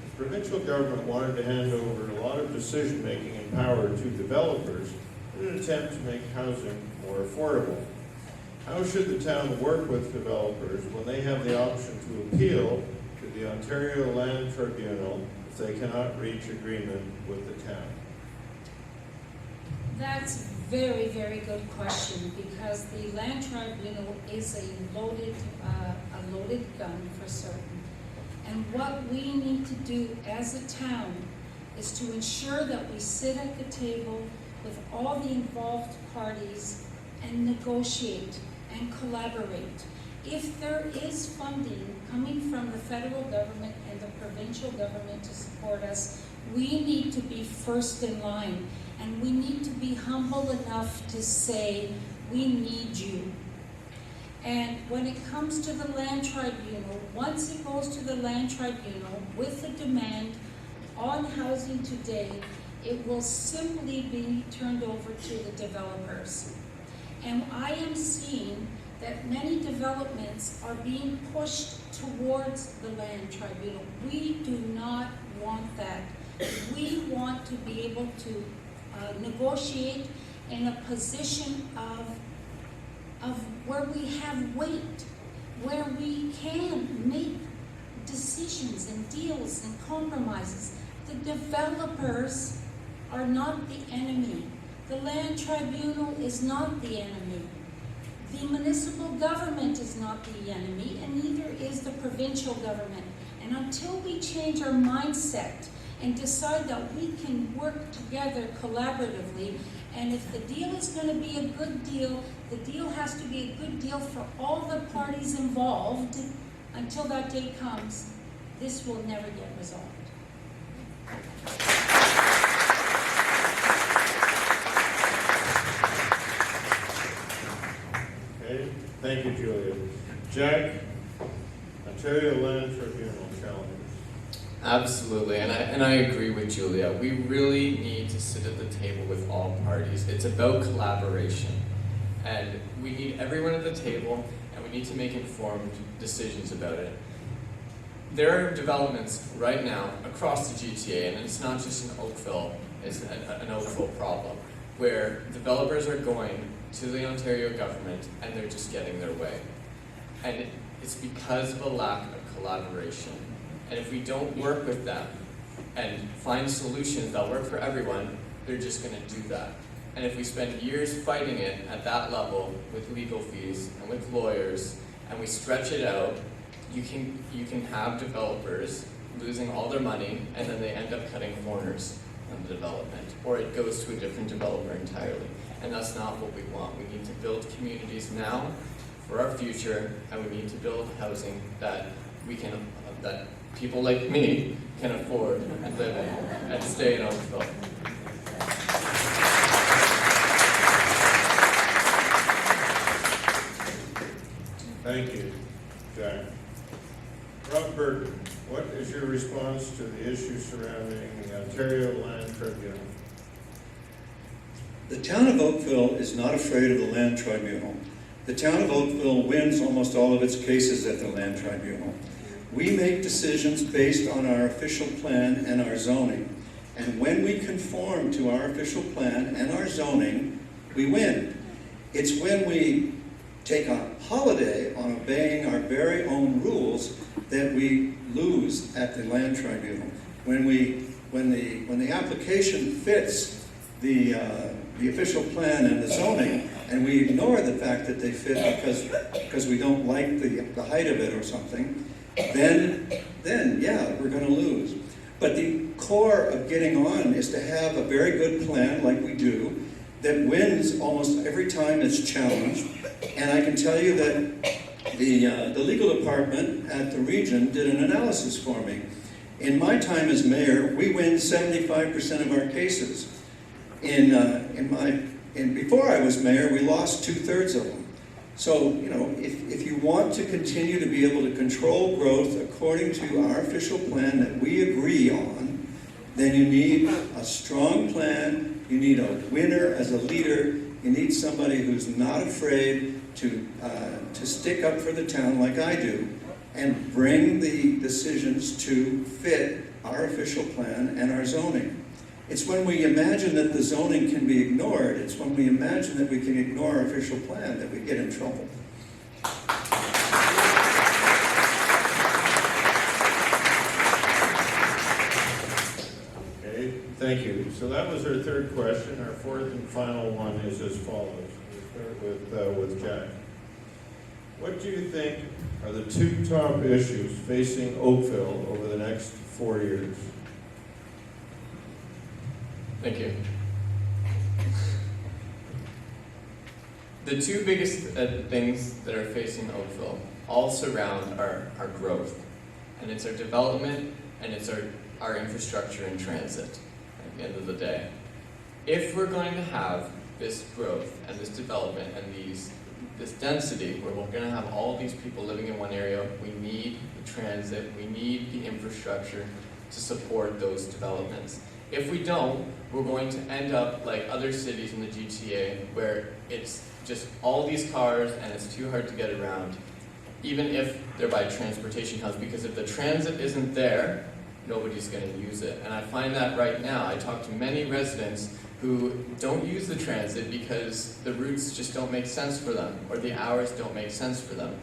The provincial government wanted to hand over a lot of decision-making and power to developers in an attempt to make housing more affordable. How should the town work with developers when they have the option to appeal to the Ontario Land Tribunal if they cannot reach agreement with the town? That's a very, very good question, because the land tribunal is a loaded gun for certain. And what we need to do as a town is to ensure that we sit at the table with all the involved parties and negotiate and collaborate. If there is funding coming from the federal government and the provincial government to support us, we need to be first in line. And we need to be humble enough to say, we need you. And when it comes to the land tribunal, once it goes to the land tribunal with a demand on housing today, it will simply be turned over to the developers. And I am seeing that many developments are being pushed towards the land tribunal. We do not want that. We want to be able to negotiate in a position of where we have weight, where we can make decisions and deals and compromises. The developers are not the enemy. The land tribunal is not the enemy. The municipal government is not the enemy, and neither is the provincial government. And until we change our mindset and decide that we can work together collaboratively, and if the deal is going to be a good deal, the deal has to be a good deal for all the parties involved. Until that day comes, this will never get resolved. Okay, thank you, Julia. Jack, Ontario Land Tribunal challenges. Absolutely, and I agree with Julia. We really need to sit at the table with all parties. It's about collaboration. And we need everyone at the table, and we need to make informed decisions about it. There are developments right now across the GTA, and it's not just an Oakville problem, where developers are going to the Ontario government and they're just getting their way. And it's because of a lack of collaboration. And if we don't work with them and find solutions that work for everyone, they're just going to do that. And if we spend years fighting it at that level with legal fees and with lawyers, and we stretch it out, you can have developers losing all their money, and then they end up cutting corners on the development, or it goes to a different developer entirely. And that's not what we want. We need to build communities now for our future, and we need to build housing that that people like me can afford and live in and stay in Oakville. Thank you, Jack. Rob Burton, what is your response to the issues surrounding the Ontario Land Tribunal? The town of Oakville is not afraid of the Land Tribunal. The town of Oakville wins almost all of its cases at the Land Tribunal. We make decisions based on our official plan and our zoning. And when we conform to our official plan and our zoning, we win. It's when we take a holiday on obeying our very own rules that we lose at the Land Tribunal. When the application fits the official plan and the zoning, and we ignore the fact that they fit because we don't like the height of it or something, then yeah, we're going to lose. But the core of getting on is to have a very good plan, like we do, that wins almost every time it's challenged. And I can tell you that the legal department at the region did an analysis for me. In my time as mayor, we win 75% of our cases. Before I was mayor, we lost 2/3 of them. So, you know, if you want to continue to be able to control growth according to our official plan that we agree on, then you need a strong plan, you need a winner as a leader, you need somebody who's not afraid to stick up for the town like I do, and bring the decisions to fit our official plan and our zoning. It's when we imagine that the zoning can be ignored, it's when we imagine that we can ignore our official plan that we get in trouble. Okay, thank you. So that was our third question. Our fourth and final one is as follows. We'll start with Jack. What do you think are the two top issues facing Oakville over the next 4 years? Thank you. The two biggest things that are facing Oakville all surround our growth. And it's our development and it's our infrastructure and transit at the end of the day. If we're going to have this growth and this development and this density where we're going to have all these people living in one area, we need the transit, we need the infrastructure to support those developments. If we don't, we're going to end up like other cities in the GTA where it's just all these cars and it's too hard to get around, even if they're by transportation hubs, because if the transit isn't there, nobody's going to use it. And I find that right now. I talk to many residents who don't use the transit because the routes just don't make sense for them, or the hours don't make sense for them.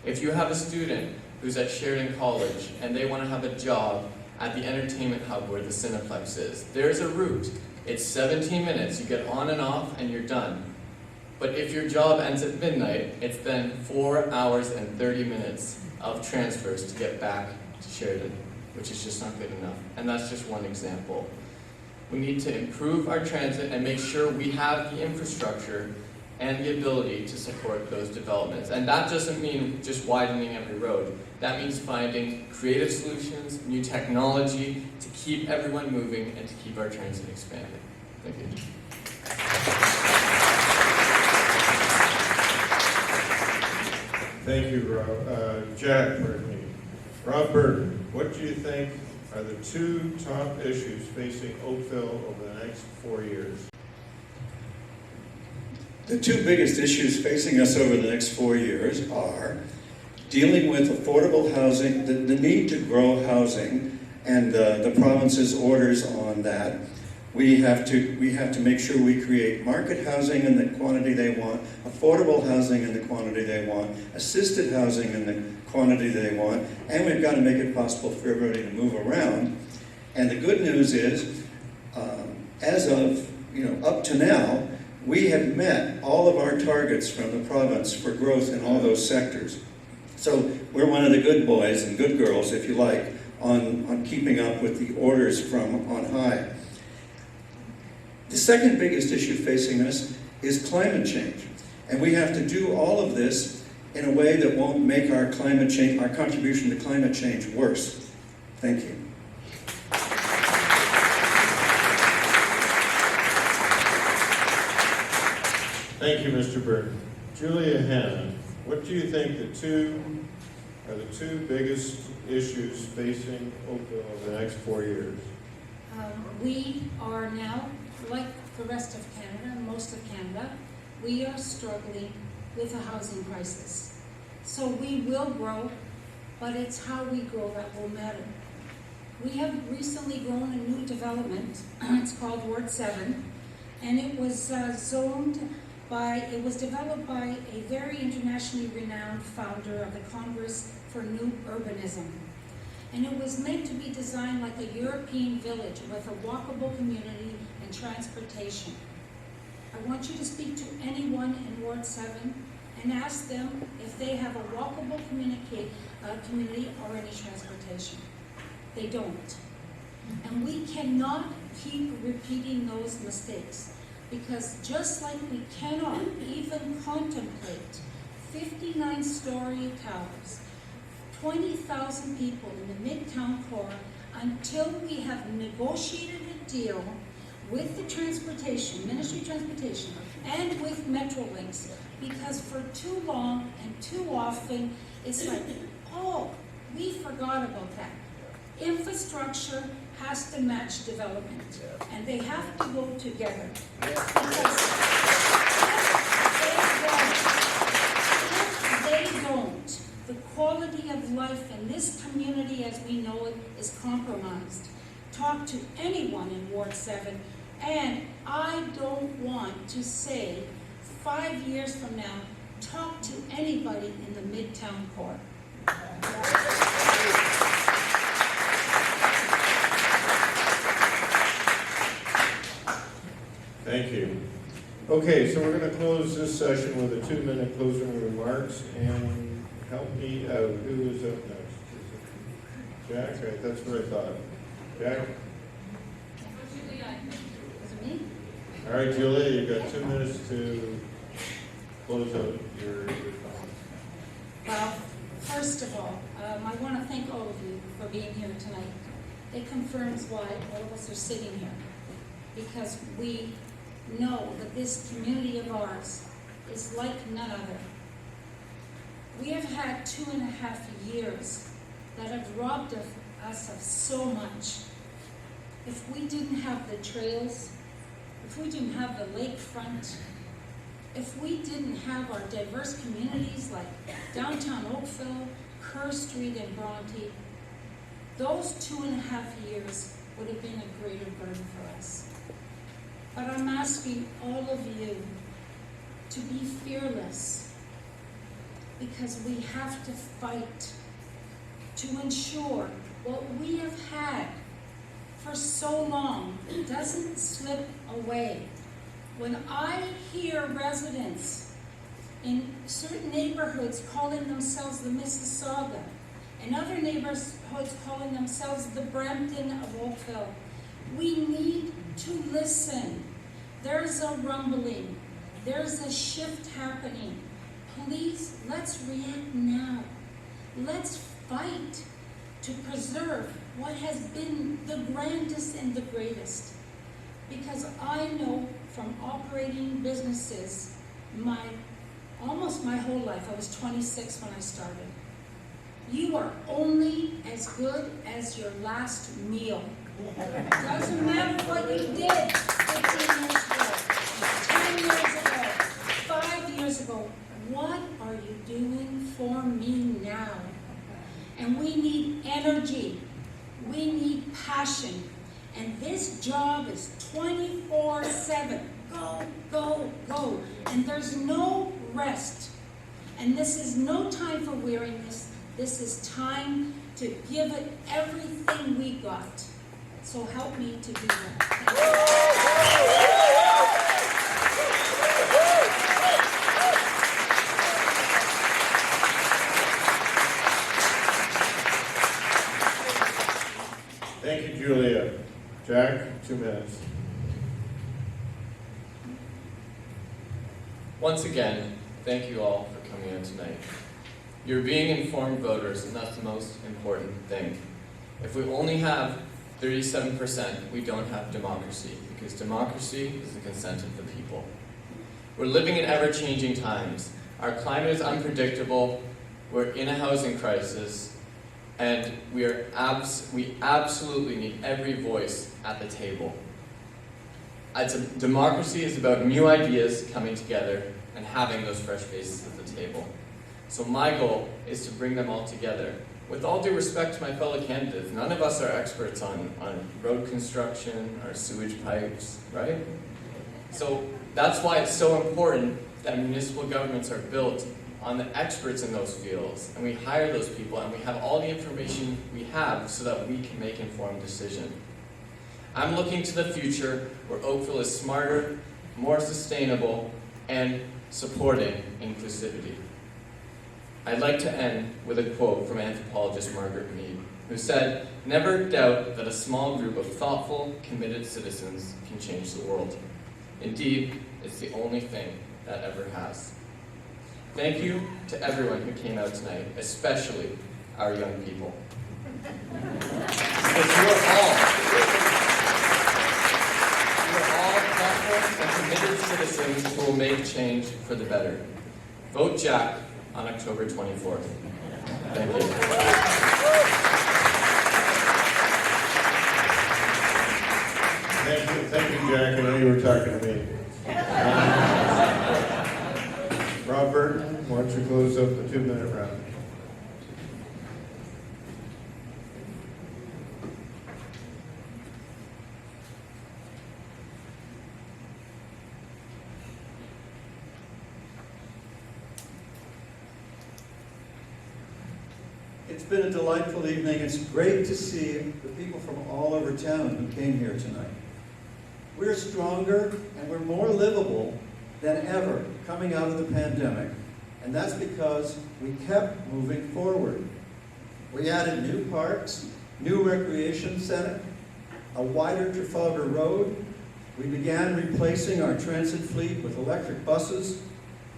If you have a student who's at Sheridan College and they want to have a job at the entertainment hub where the Cineplex is, there's a route. It's 17 minutes, you get on and off and you're done. But if your job ends at midnight, it's then 4 hours and 30 minutes of transfers to get back to Sheridan, which is just not good enough. And that's just one example. We need to improve our transit and make sure we have the infrastructure and the ability to support those developments. And that doesn't mean just widening every road. That means finding creative solutions, new technology to keep everyone moving and to keep our transit expanding. Thank you. Thank you, Rob. Jack, pardon me. Rob Burton, what do you think are the two top issues facing Oakville over the next 4 years? The two biggest issues facing us over the next 4 years are dealing with affordable housing, the need to grow housing, and the province's orders on that. We have to make sure we create market housing in the quantity they want, affordable housing in the quantity they want, assisted housing in the quantity they want, and we've got to make it possible for everybody to move around. And the good news is, as of up to now, we have met all of our targets from the province for growth in all those sectors. So we're one of the good boys and good girls, if you like, on keeping up with the orders from on high. The second biggest issue facing us is climate change. And we have to do all of this in a way that won't make our contribution to climate change worse. Thank you. Thank you, Mr. Burton. Julia Hannon, what do you think are the two biggest issues facing Oakville over the next 4 years? We are now, like the rest of Canada, most of Canada, we are struggling with a housing crisis. So we will grow, but it's how we grow that will matter. We have recently grown a new development. It's called Ward 7, and it was developed by a very internationally renowned founder of the Congress for New Urbanism. And it was meant to be designed like a European village with a walkable community and transportation. I want you to speak to anyone in Ward 7 and ask them if they have a walkable community or any transportation. They don't. And we cannot keep repeating those mistakes, because just like we cannot even contemplate 59-story towers, 20,000 people in the Midtown core until we have negotiated a deal with the transportation, Ministry of Transportation, and with Metrolinx, because for too long and too often, it's like, oh, we forgot about that. Infrastructure has to match development, and they have to go together. Because if they don't, the quality of life in this community as we know it is compromised. Talk to anyone in Ward 7, and I don't want to say 5 years from now, talk to anybody in the Midtown core. Thank you. Okay, so we're going to close this session with a 2-minute closing remarks, and help me out. Who is up next? Jack? Right, that's what I thought. Jack? Is it me? All right, Julia, you've got 2 minutes to close out your comments. Well, first of all, I want to thank all of you for being here tonight. It confirms why all of us are sitting here, because we know that this community of ours is like none other. We have had 2.5 years that have robbed us of so much. If we didn't have the trails, if we didn't have the lakefront, if we didn't have our diverse communities like downtown Oakville, Kerr Street, and Bronte, those 2.5 years would have been a greater burden for us. But I'm asking all of you to be fearless, because we have to fight to ensure what we have had for so long doesn't slip away. When I hear residents in certain neighborhoods calling themselves the Mississauga, and other neighborhoods calling themselves the Brampton of Oakville, we need to listen. There's a rumbling. There's a shift happening. Please, let's react now. Let's fight to preserve what has been the grandest and the greatest. Because I know from operating businesses almost my whole life, I was 26 when I started. You are only as good as your last meal. Doesn't matter what you did 15 years ago, 10 years ago, years ago, what are you doing for me now? And we need energy. We need passion. And this job is 24/7. Go, go, go. And there's no rest. And this is no time for weariness. This is time to give it everything we got. So help me to do that. Thank you, Julia. Jack, 2 minutes. Once again, thank you all for coming in tonight. You're being informed voters, and that's the most important thing. If we only have 37%, we don't have democracy, because democracy is the consent of the people. We're living in ever-changing times. Our climate is unpredictable, we're in a housing crisis, and we absolutely need every voice at the table. Democracy is about new ideas coming together and having those fresh faces at the table. So my goal is to bring them all together. With all due respect to my fellow candidates, none of us are experts on road construction or sewage pipes, right? So that's why it's so important that municipal governments are built on the experts in those fields, and we hire those people, and we have all the information we have so that we can make informed decisions. I'm looking to the future where Oakville is smarter, more sustainable, and supporting inclusivity. I'd like to end with a quote from anthropologist Margaret Mead, who said, "Never doubt that a small group of thoughtful, committed citizens can change the world. Indeed, it's the only thing that ever has." Thank you to everyone who came out tonight, especially our young people. Because you are all thoughtful and committed citizens who will make change for the better. Vote Jack on October 24th. Thank you. Thank you, Jack. I know you were talking to me. Robert, why don't you close up the 2-minute round? It's been a delightful evening. It's great to see the people from all over town who came here tonight. We're stronger and we're more livable than ever coming out of the pandemic, and that's because we kept moving forward. We added new parks, new recreation center, a wider Trafalgar Road. We began replacing our transit fleet with electric buses.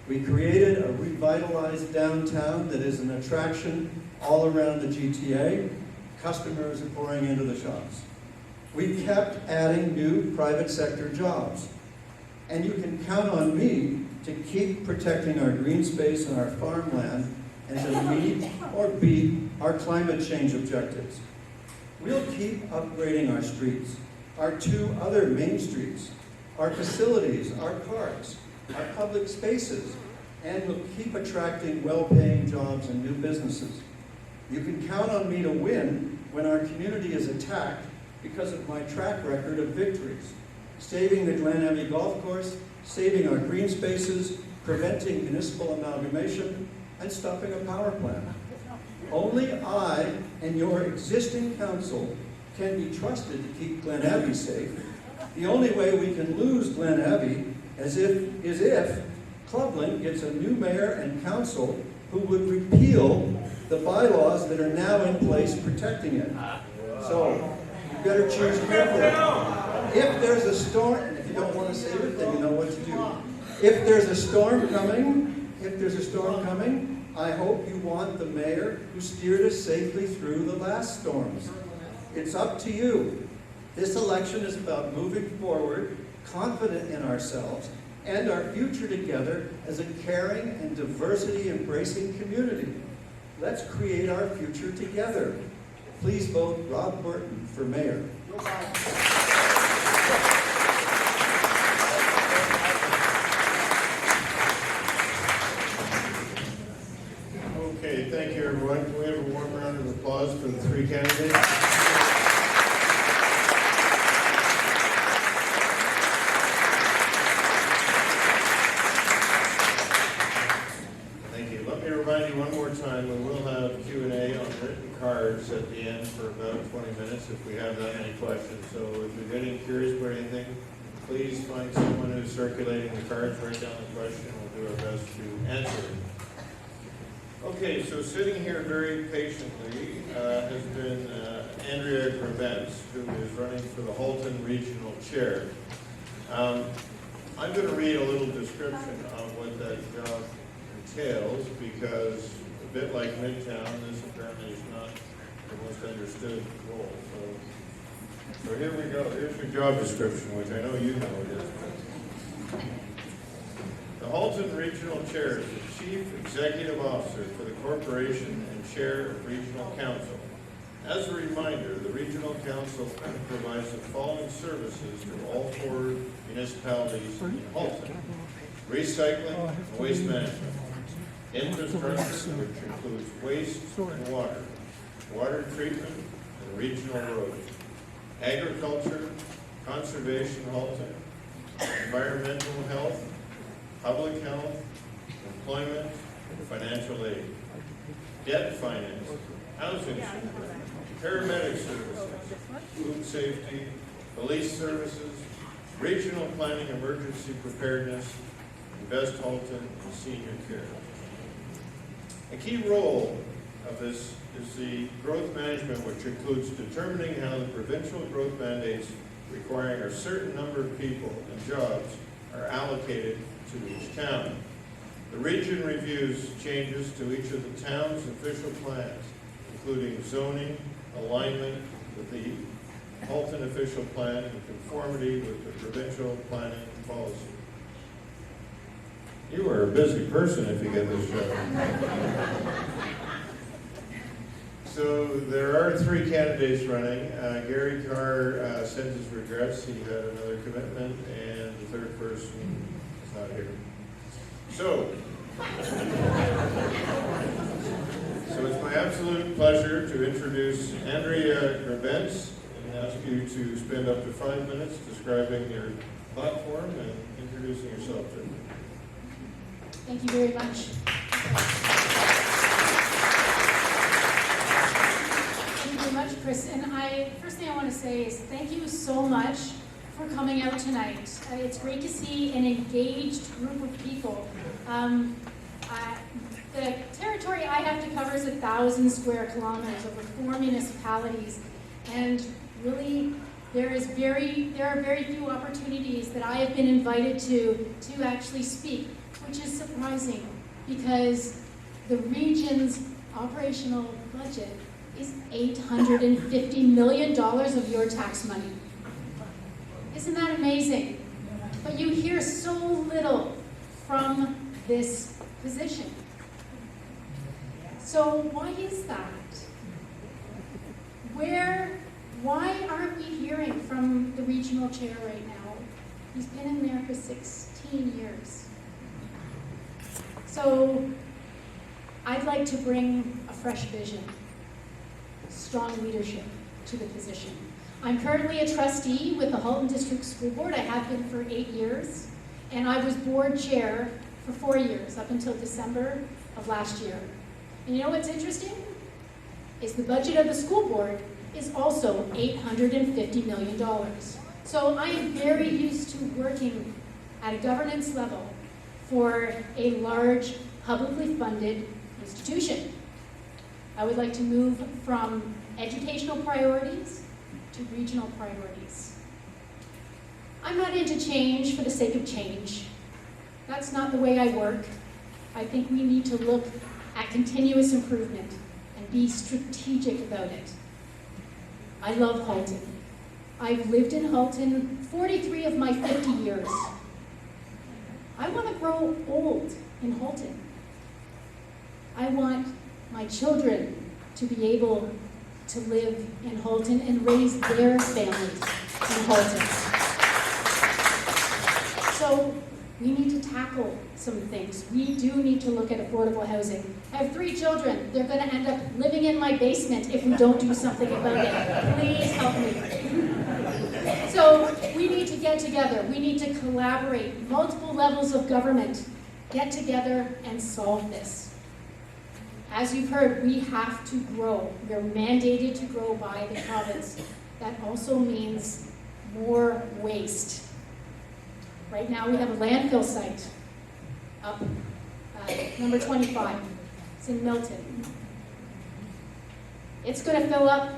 We created a revitalized downtown that is an attraction all around the GTA. Customers are pouring into the shops. We kept adding new private sector jobs. And you can count on me to keep protecting our green space and our farmland and to meet or beat our climate change objectives. We'll keep upgrading our streets, our 2 other main streets, our facilities, our parks, our public spaces, and we'll keep attracting well-paying jobs and new businesses. You can count on me to win when our community is attacked because of my track record of victories. Saving the Glen Abbey Golf Course, saving our green spaces, preventing municipal amalgamation, and stopping a power plant. Only I and your existing council can be trusted to keep Glen Abbey safe. The only way we can lose Glen Abbey is if Clublin gets a new mayor and council who would repeal the bylaws that are now in place protecting it. So, you better choose carefully. If there's a storm, and if you don't want to save it, then you know what to do. If there's a storm coming, I hope you want the mayor who steered us safely through the last storms. It's up to you. This election is about moving forward, confident in ourselves, and our future together as a caring and diversity-embracing community. Let's create our future together. Please vote Rob Burton for mayor. for the three candidates. Let me remind you one more time, we will have Q&A on written cards at the end for about 20 minutes if we have that many questions. So if you're getting curious about anything, please find someone who's circulating the cards, write down the question, we'll do our best to answer it. Okay, so sitting here very patiently has been Andrea Grabentz, who is running for the Halton Regional Chair. I'm going to read a little description of what that job entails, because a bit like Midtown, this apparently is not the most understood role. So here we go. Here's your job description, which I know you know it is. The Halton Regional Chair is the Chief Executive Officer for the corporation and Chair of Regional Council. As a reminder, the Regional Council provides the following services to all 4 municipalities in Halton: recycling and waste management, infrastructure, which includes waste and water treatment and regional roads, agriculture, conservation Halton, environmental health, public health, employment, and financial aid, debt finance, housing support, paramedic services, food safety, police services, regional planning, emergency preparedness, Invest Halton, and senior care. A key role of this is the growth management, which includes determining how the provincial growth mandates requiring a certain number of people and jobs are allocated to each town. The region reviews changes to each of the town's official plans, including zoning, alignment with the Halton official plan, and conformity with the provincial planning policy. You are a busy person if you get this job. So there are 3 candidates running. Gary Carr sends his regrets. He had another commitment, and the third person is not here. So it's my absolute pleasure to introduce Andrea Grabentz and ask you to spend up to 5 minutes describing your platform and introducing yourself to me. Thank you very much. Thank you very much, Chris. And first thing I want to say is thank you so much for coming out tonight. It's great to see an engaged group of people. The territory I have to cover is 1,000 square kilometers over 4 municipalities, and really there are very few opportunities that I have been invited to actually speak, which is surprising because the region's operational budget is $850 million of your tax money. Isn't that amazing? But you hear so little from this position. So why is that? Why aren't we hearing from the regional chair right now? He's been in there for 16 years. So I'd like to bring a fresh vision, strong leadership to the position. I'm currently a trustee with the Halton District School Board. I have been for 8 years, and I was board chair for 4 years, up until December of last year. And you know what's interesting? Is the budget of the school board is also $850 million. So I am very used to working at a governance level for a large, publicly funded institution. I would like to move from educational priorities to regional priorities. I'm not into change for the sake of change. That's not the way I work. I think we need to look at continuous improvement and be strategic about it. I love Halton. I've lived in Halton 43 of my 50 years. I want to grow old in Halton. I want my children to be able to live in Halton and raise their families in Halton. So We need to tackle some things. We do need to look at affordable housing. I have 3 children. They're going to end up living in my basement if we don't do something about it. Please help me. So we need to get together. We need to collaborate. Multiple levels of government get together and solve this. As you've heard, we have to grow. We're mandated to grow by the province. That also means more waste. Right now we have a landfill site up number 25. It's in Milton. It's going to fill up.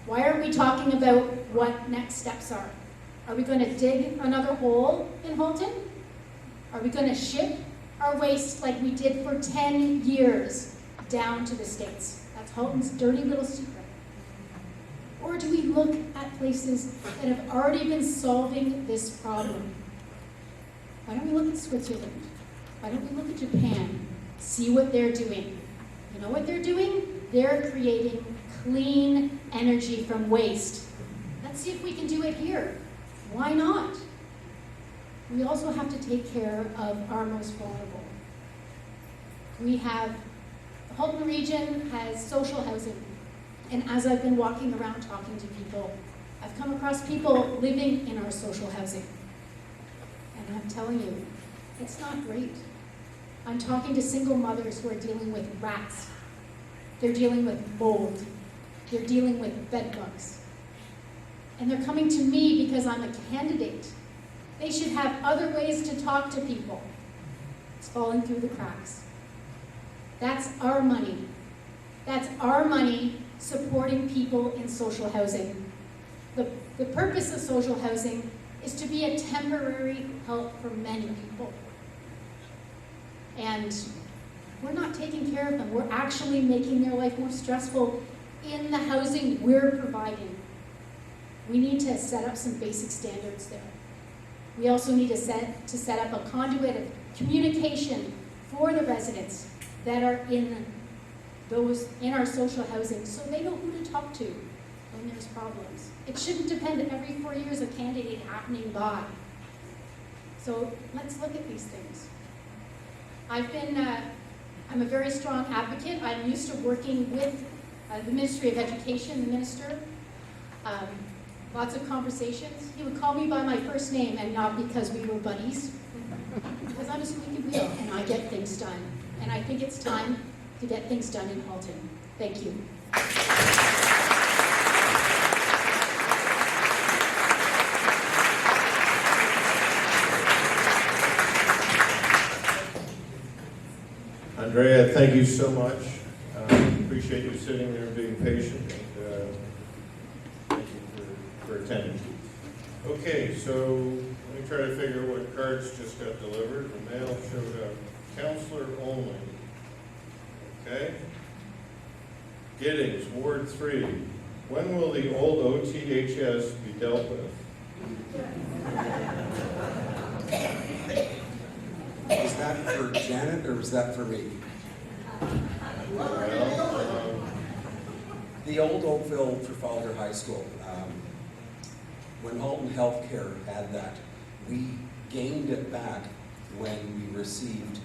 Why aren't we talking about what next steps are? Are we going to dig another hole in Halton? Are we going to ship our waste like we did for 10 years down to the States? That's Halton's dirty little secret. Or do we look at places that have already been solving this problem? Why don't we look at Switzerland? Why don't we look at Japan? See what they're doing. You know what they're doing? They're creating clean energy from waste. Let's see if we can do it here. Why not? We also have to take care of our most vulnerable. We have, the Halton region has social housing. And as I've been walking around talking to people, I've come across people living in our social housing. And I'm telling you, it's not great. I'm talking to single mothers who are dealing with rats. They're dealing with mold. They're dealing with bed bugs. And they're coming to me because I'm a candidate. They should have other ways to talk to people. It's falling through the cracks. That's our money. That's our money supporting people in social housing. The purpose of social housing is to be a temporary help for many people. And we're not taking care of them. We're actually making their life more stressful in the housing we're providing. We need to set up some basic standards there. We also need to set up a conduit of communication for the residents that are in our social housing, so they know who to talk to when there's problems. It shouldn't depend every 4 years a candidate happening by. So let's look at these things. I'm a very strong advocate. I'm used to working with the Ministry of Education, the minister. Lots of conversations. He would call me by my first name and not because we were buddies. Because I'm a squeaky wheel and I get things done. And I think it's time to get things done in Halton. Thank you. Andrea, thank you so much. Appreciate you sitting there and being patient, and thank you for attending. Okay, so let me try to figure what cards just got delivered. The mail showed up. Councillor only. Okay. Giddings, Ward 3. When will the old OTHS be dealt with? Is that for Janet or is that for me? Well, The old Oakville Trafalgar High School, when Halton Healthcare had that, we gained it back when we received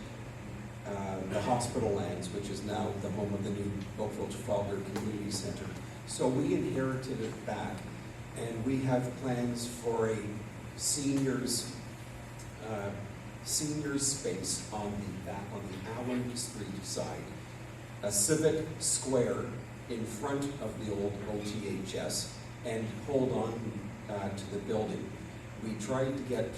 the hospital lands, which is now the home of the new Oakville Trafalgar Community Center. So we inherited it back, and we have plans for a seniors space on the back, on the Allen Street side, a civic square in front of the old OTHS, and hold on to the building. We tried to get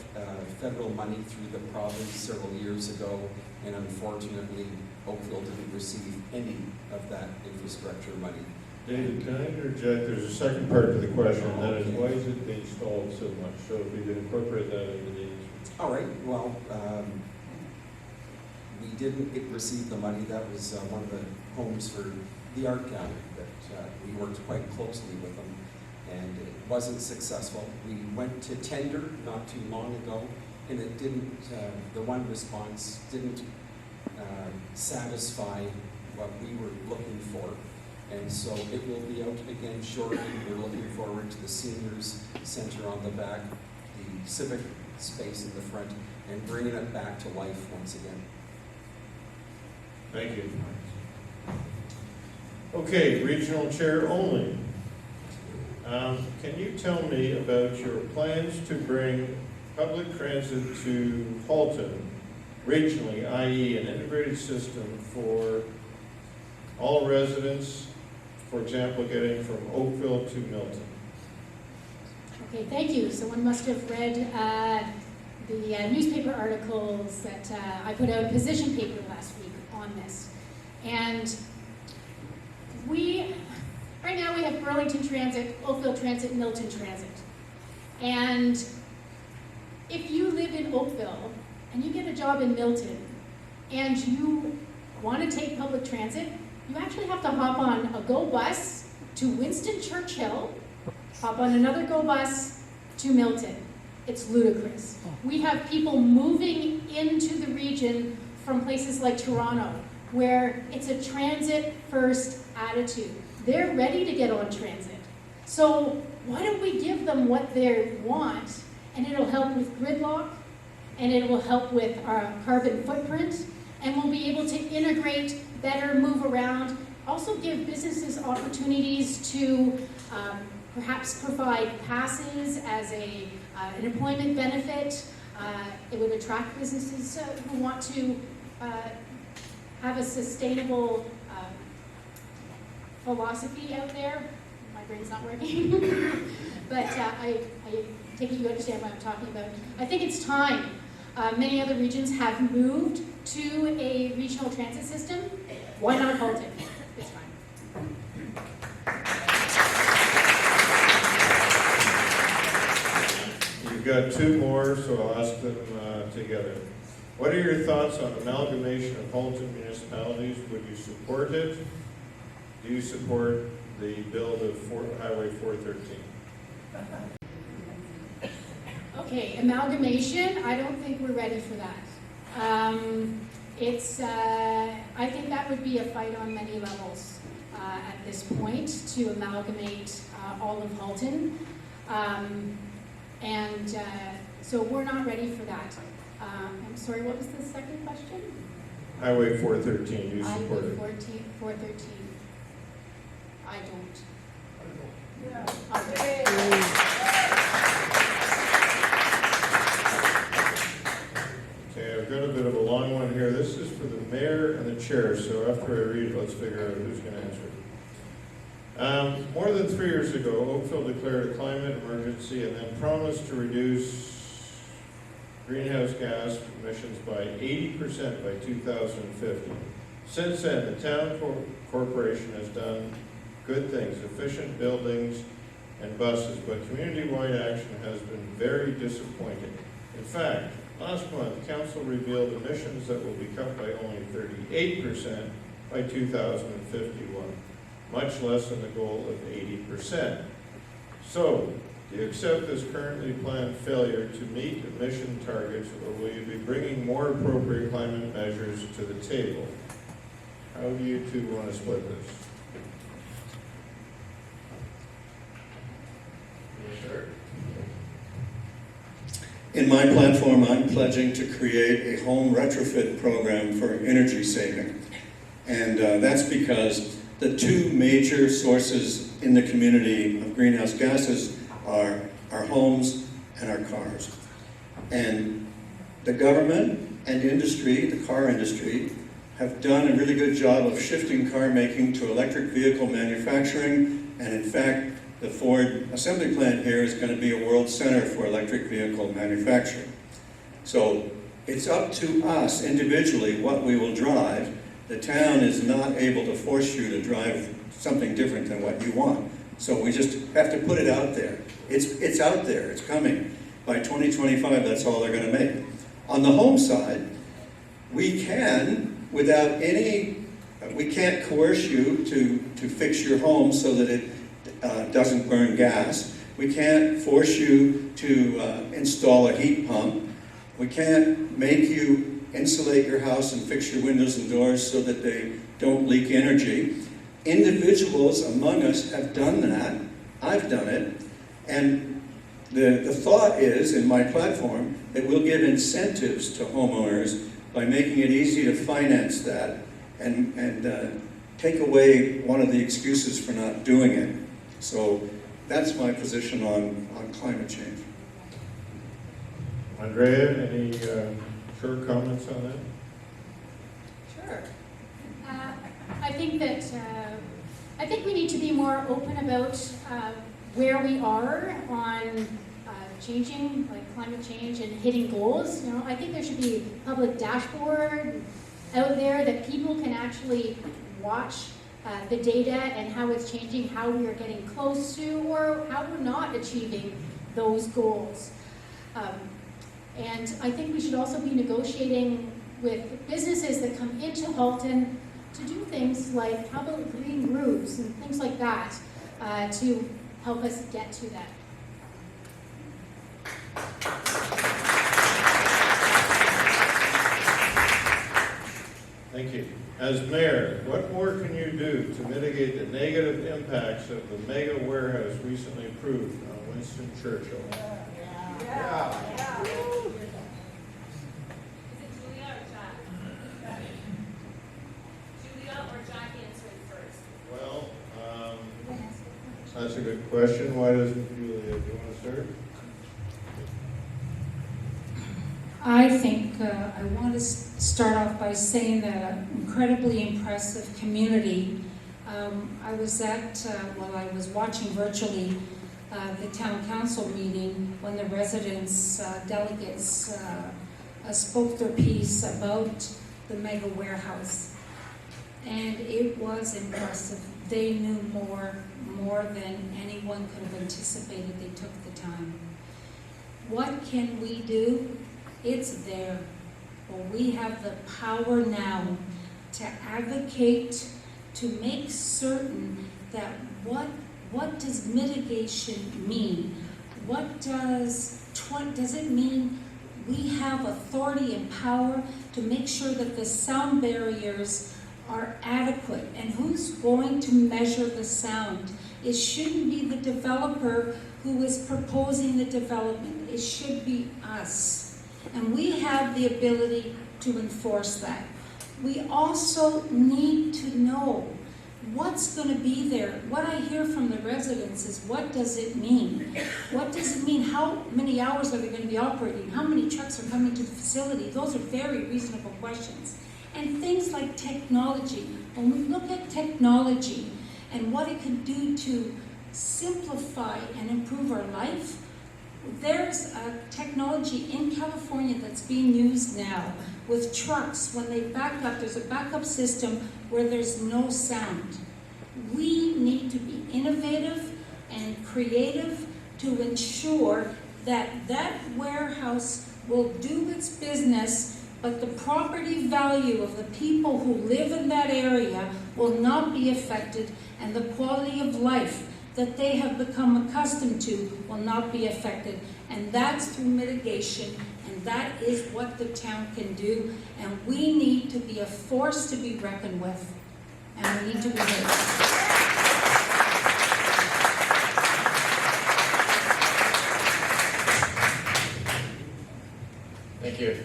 federal money through the province several years ago, and unfortunately, Oakville didn't receive any of that infrastructure money. David, can I interject? There's a second part to the question, and that is, why is it being stalled so much? So if you could incorporate that into the answer. All right, well, we didn't receive the money. That was one of the homes for the art gallery that we worked quite closely with them, and it wasn't successful. We went to tender not too long ago, and it didn't, the one response didn't satisfy what we were looking for. And so it will be out again shortly. We're looking forward to the seniors center on the back, the civic space in the front, and bringing it back to life once again. Thank you. Okay, regional chair only. Can you tell me about your plans to bring public transit to Halton regionally, i.e. an integrated system for all residents, for example, getting from Oakville to Milton? Okay, thank you. Someone must have read the newspaper articles that I put out, a position paper last week on this. And right now we have Burlington Transit, Oakville Transit, Milton Transit. And if you live in Oakville and you get a job in Milton and you want to take public transit, you actually have to hop on a GO bus to Winston Churchill, hop on another GO bus to Milton. It's ludicrous. We have people moving into the region from places like Toronto, where it's a transit-first attitude. They're ready to get on transit. So why don't we give them what they want, and it'll help with gridlock, and it will help with our carbon footprint, and we'll be able to integrate better, move around, also give businesses opportunities to perhaps provide passes as an employment benefit. It would attract businesses who want to have a sustainable philosophy out there. My brain's not working. But I take it you understand what I'm talking about. I think it's time. Many other regions have moved to a regional transit system. Why not Halton? It's fine. You've got two more, so I'll ask them together. What are your thoughts on amalgamation of Halton municipalities? Would you support it? Do you support the build of Highway 413? Okay, amalgamation, I don't think we're ready for that. I think that would be a fight on many levels at this point to amalgamate all of Halton. So we're not ready for that. I'm sorry, what was the second question? Highway 413, do you support it? Highway 413. I don't. Okay, I've got a bit of a long one here. This is for the mayor and the chair, so after I read it, let's figure out who's going to answer it. More than 3 years ago, Oakville declared a climate emergency and then promised to reduce greenhouse gas emissions by 80% by 2050. Since then, the town corporation has done good things, efficient buildings and buses, but community-wide action has been very disappointing. In fact, last month, council revealed emissions that will be cut by only 38% by 2051, much less than the goal of 80%. So, do you accept this currently planned failure to meet emission targets, or will you be bringing more appropriate climate measures to the table? How do you two want to split this? In my platform, I'm pledging to create a home retrofit program for energy saving. And that's because the two major sources in the community of greenhouse gases are our homes and our cars. And the government and industry, the car industry, have done a really good job of shifting car making to electric vehicle manufacturing. And in fact, the Ford assembly plant here is going to be a world center for electric vehicle manufacturing. So it's up to us individually what we will drive. The town is not able to force you to drive something different than what you want. So we just have to put it out there. It's out there, it's coming. By 2025, that's all they're going to make. On the home side, we can, we can't coerce you to fix your home so that it doesn't burn gas. We can't force you to install a heat pump. We can't make you insulate your house and fix your windows and doors so that they don't leak energy. Individuals among us have done that. I've done it. And The thought is, in my platform, that we'll give incentives to homeowners by making it easy to finance that and take away one of the excuses for not doing it. So that's my position on climate change. Andrea, any short comments on that? Sure. I think we need to be more open about where we are on changing, like climate change and hitting goals. You know, I think there should be a public dashboard out there that people can actually watch the data and how it's changing, how we are getting close to, or how we're not achieving those goals. And I think we should also be negotiating with businesses that come into Halton to do things like, how about green roofs and things like that, to help us get to that. Thank you. As mayor, what more can you do to mitigate the negative impacts of the mega warehouse recently approved on Winston Churchill? Yeah. Is it Julia or Jack? Julia or Jack answering first? Well, that's a good question. Why doesn't Julia, do you want to start? I think I want to start off by saying that an incredibly impressive community. I was I was watching virtually the town council meeting when the residents, delegates spoke their piece about the mega warehouse. And it was impressive. They knew more than anyone could have anticipated. They took the time. What can we do? It's there. Well, we have the power now to advocate, to make certain that what does mitigation mean? What does it mean? We have authority and power to make sure that the sound barriers are adequate. And who's going to measure the sound? It shouldn't be the developer who is proposing the development. It should be us. And we have the ability to enforce that. We also need to know what's going to be there. What I hear from the residents is, what does it mean? What does it mean? How many hours are they going to be operating? How many trucks are coming to the facility? Those are very reasonable questions. And things like technology. When we look at technology and what it can do to simplify and improve our life, there's a technology in California that's being used now with trucks. When they back up, there's a backup system where there's no sound. We need to be innovative and creative to ensure that that warehouse will do its business, but the property value of the people who live in that area will not be affected, and the quality of life that they have become accustomed to will not be affected. And that's through mitigation, and that is what the town can do. And we need to be a force to be reckoned with, and we need to be heard. Thank you.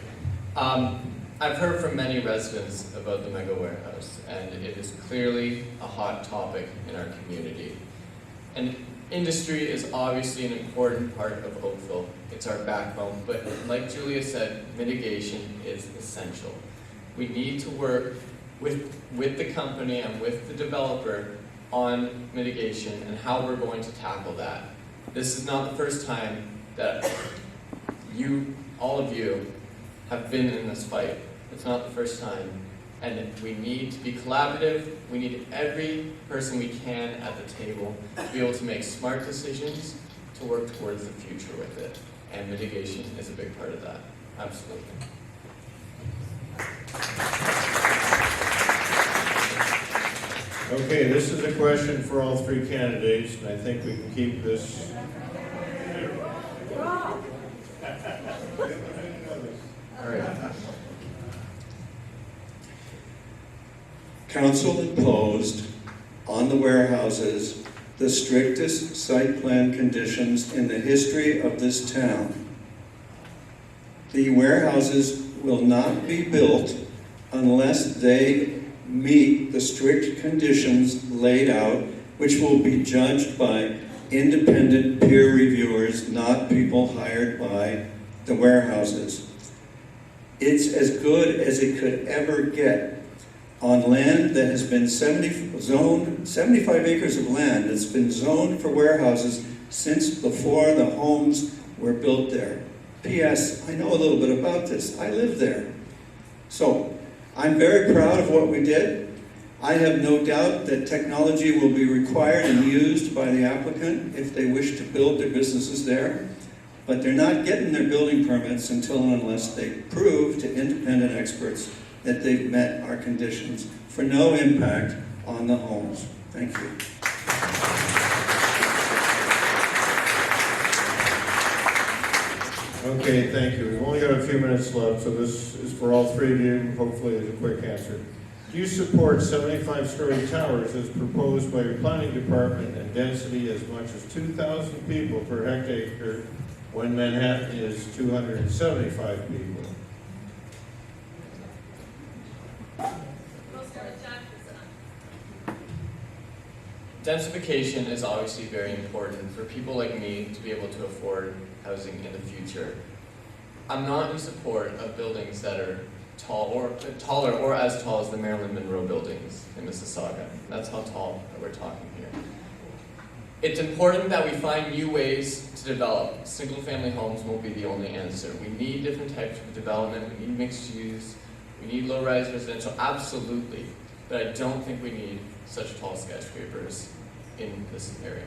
I've heard from many residents about the mega warehouse, and it is clearly a hot topic in our community. And industry is obviously an important part of Oakville. It's our backbone, but like Julia said, mitigation is essential. We need to work with the company and with the developer on mitigation and how we're going to tackle that. This is not the first time that all of you, have been in this fight. It's not the first time. And we need to be collaborative. We need every person we can at the table to be able to make smart decisions to work towards the future with it. And mitigation is a big part of that. Absolutely. Okay, this is a question for all three candidates, and I think we can keep this. All right. Council imposed on the warehouses the strictest site plan conditions in the history of this town. The warehouses will not be built unless they meet the strict conditions laid out, which will be judged by independent peer reviewers, not people hired by the warehouses. It's as good as it could ever get on land that has been 75 acres of land that's been zoned for warehouses since before the homes were built there. P.S. I know a little bit about this. I live there. So, I'm very proud of what we did. I have no doubt that technology will be required and used by the applicant if they wish to build their businesses there. But they're not getting their building permits until and unless they prove to independent experts that they've met our conditions for no impact on the homes. Thank you. Okay, thank you. We've only got a few minutes left, so this is for all three of you. Hopefully it's a quick answer. Do you support 75-story towers as proposed by your planning department and density as much as 2,000 people per hectare when Manhattan is 275 people? We'll start with Jack this time. Densification is obviously very important for people like me to be able to afford housing in the future. I'm not in support of buildings that are taller or as tall as the Marilyn Monroe buildings in Mississauga. That's how tall that we're talking here. It's important that we find new ways to develop. Single-family homes won't be the only answer. We need different types of development. We need mixed use. We need low-rise residential, absolutely. But I don't think we need such tall skyscrapers in this area.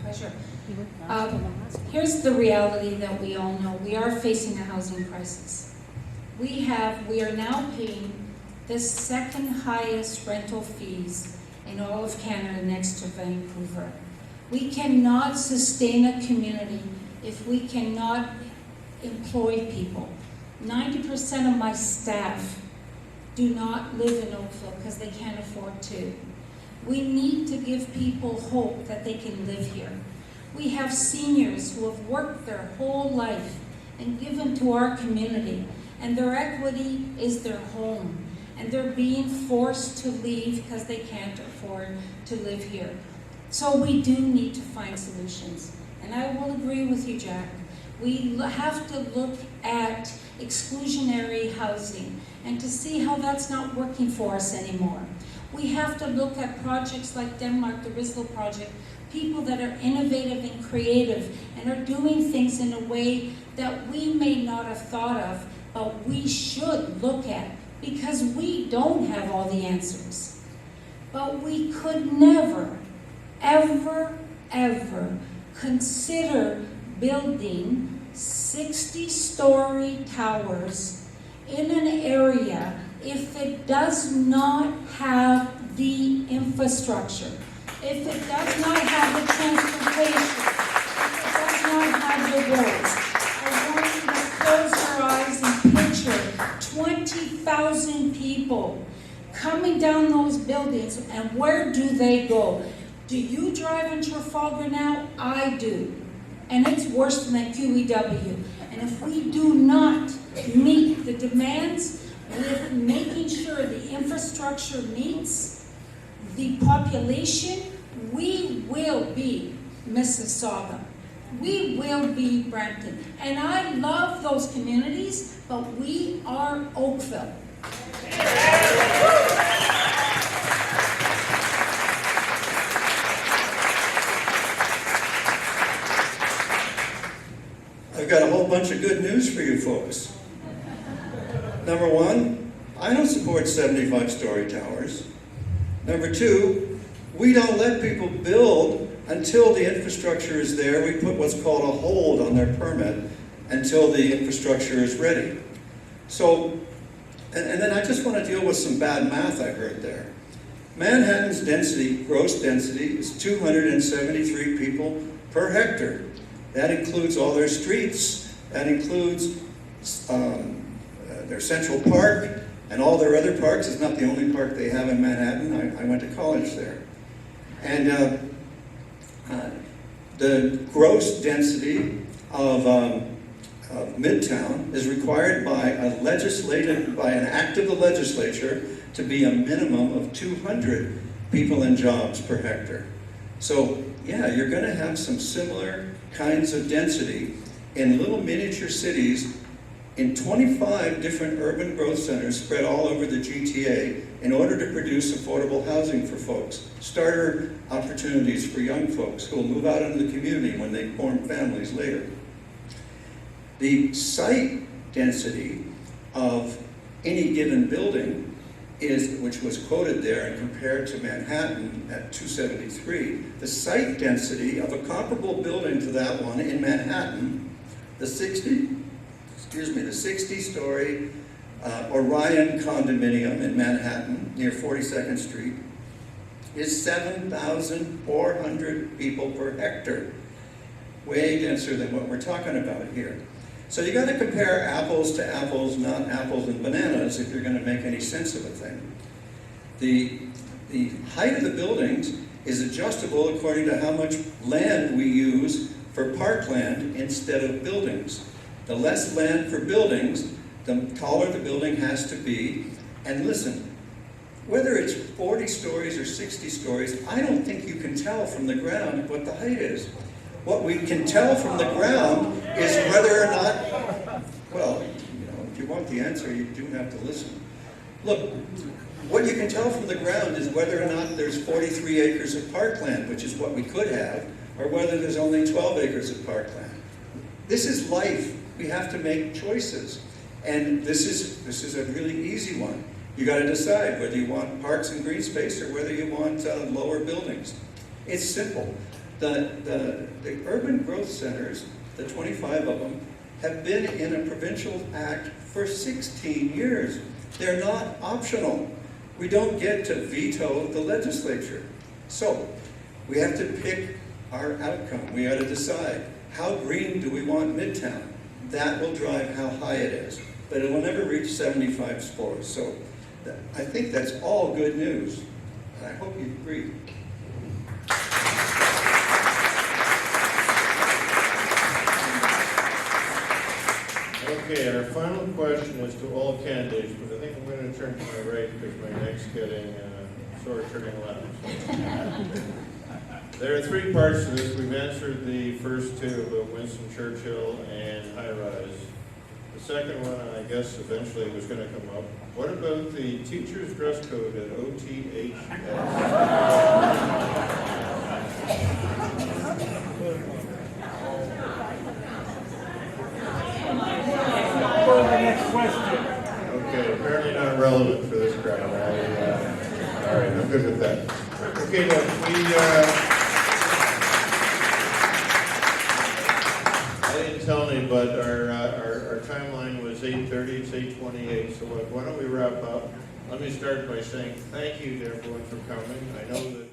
Pleasure. Here's the reality that we all know. We are facing a housing crisis. We are now paying the second highest rental fees in all of Canada next to Vancouver. We cannot sustain a community if we cannot employ people. 90% of my staff do not live in Oakville because they can't afford to. We need to give people hope that they can live here. We have seniors who have worked their whole life and given to our community, and their equity is their home. And they're being forced to leave because they can't afford to live here. So we do need to find solutions. And I will agree with you, Jack. We have to look at exclusionary housing and to see how that's not working for us anymore. We have to look at projects like Denmark, the Rislo project, people that are innovative and creative and are doing things in a way that we may not have thought of, but we should look at, because we don't have all the answers. But we could never, ever, ever consider building 60-story towers in an area if it does not have the infrastructure, if it does not have the transportation, if it does not have the roads. I want you to close your eyes and picture 20,000 people coming down those buildings, and where do they go? Do you drive in Trafalgar now? I do. And it's worse than QEW. And if we do not meet the demands with making sure the infrastructure meets the population, we will be Mississauga. We will be Brampton. And I love those communities, but we are Oakville. I've got a whole bunch of good news for you folks. Number one, I don't support 75-story towers. Number two, we don't let people build until the infrastructure is there. We put what's called a hold on their permit until the infrastructure is ready. So, and then I just want to deal with some bad math I heard there. Manhattan's density, gross density, is 273 people per hectare. That includes all their streets, that includes their Central Park, and all their other parks. It's not the only park they have in Manhattan. I went to college there. And the gross density of Midtown is required by an act of the legislature to be a minimum of 200 people and jobs per hectare. So yeah, you're going to have some similar kinds of density in little miniature cities in 25 different urban growth centers spread all over the GTA in order to produce affordable housing for folks, starter opportunities for young folks who will move out into the community when they form families later. The site density of any given building is, which was quoted there and compared to Manhattan at 273, the site density of a comparable building to that one in Manhattan, the 60-story Orion condominium in Manhattan near 42nd Street, is 7,400 people per hectare. Way denser than what we're talking about here. So you got to compare apples to apples, not apples and bananas, if you're going to make any sense of a thing. The height of the buildings is adjustable according to how much land we use for parkland instead of buildings. The less land for buildings, the taller the building has to be. And listen, whether it's 40 stories or 60 stories, I don't think you can tell from the ground what the height is. What we can tell from the ground is whether or not, well, you know, if you want the answer, you do have to listen. Look, what you can tell from the ground is whether or not there's 43 acres of parkland, which is what we could have, or whether there's only 12 acres of parkland. This is life. We have to make choices. And this is a really easy one. You got to decide whether you want parks and green space or whether you want lower buildings. It's simple. The urban growth centers, the 25 of them, have been in a provincial act for 16 years. They're not optional. We don't get to veto the legislature. So we have to pick our outcome. We got to decide, how green do we want Midtown? That will drive how high it is. But it will never reach 75 spores. So I think that's all good news. And I hope you agree. Okay, our final question is to all candidates, but I think I'm going to turn to my right because my neck's getting sore turning left. There are three parts to this. We've answered the first two about Winston Churchill and high rise. The second one, I guess, eventually was going to come up. What about the teacher's dress code at OTHS? For the next question. Okay, apparently not relevant for this crowd. All right, I'm good with that. Okay, look, I didn't tell any, but our timeline was 8:30. It's 8:28. So why don't we wrap up? Let me start by saying thank you to everyone for coming. I know that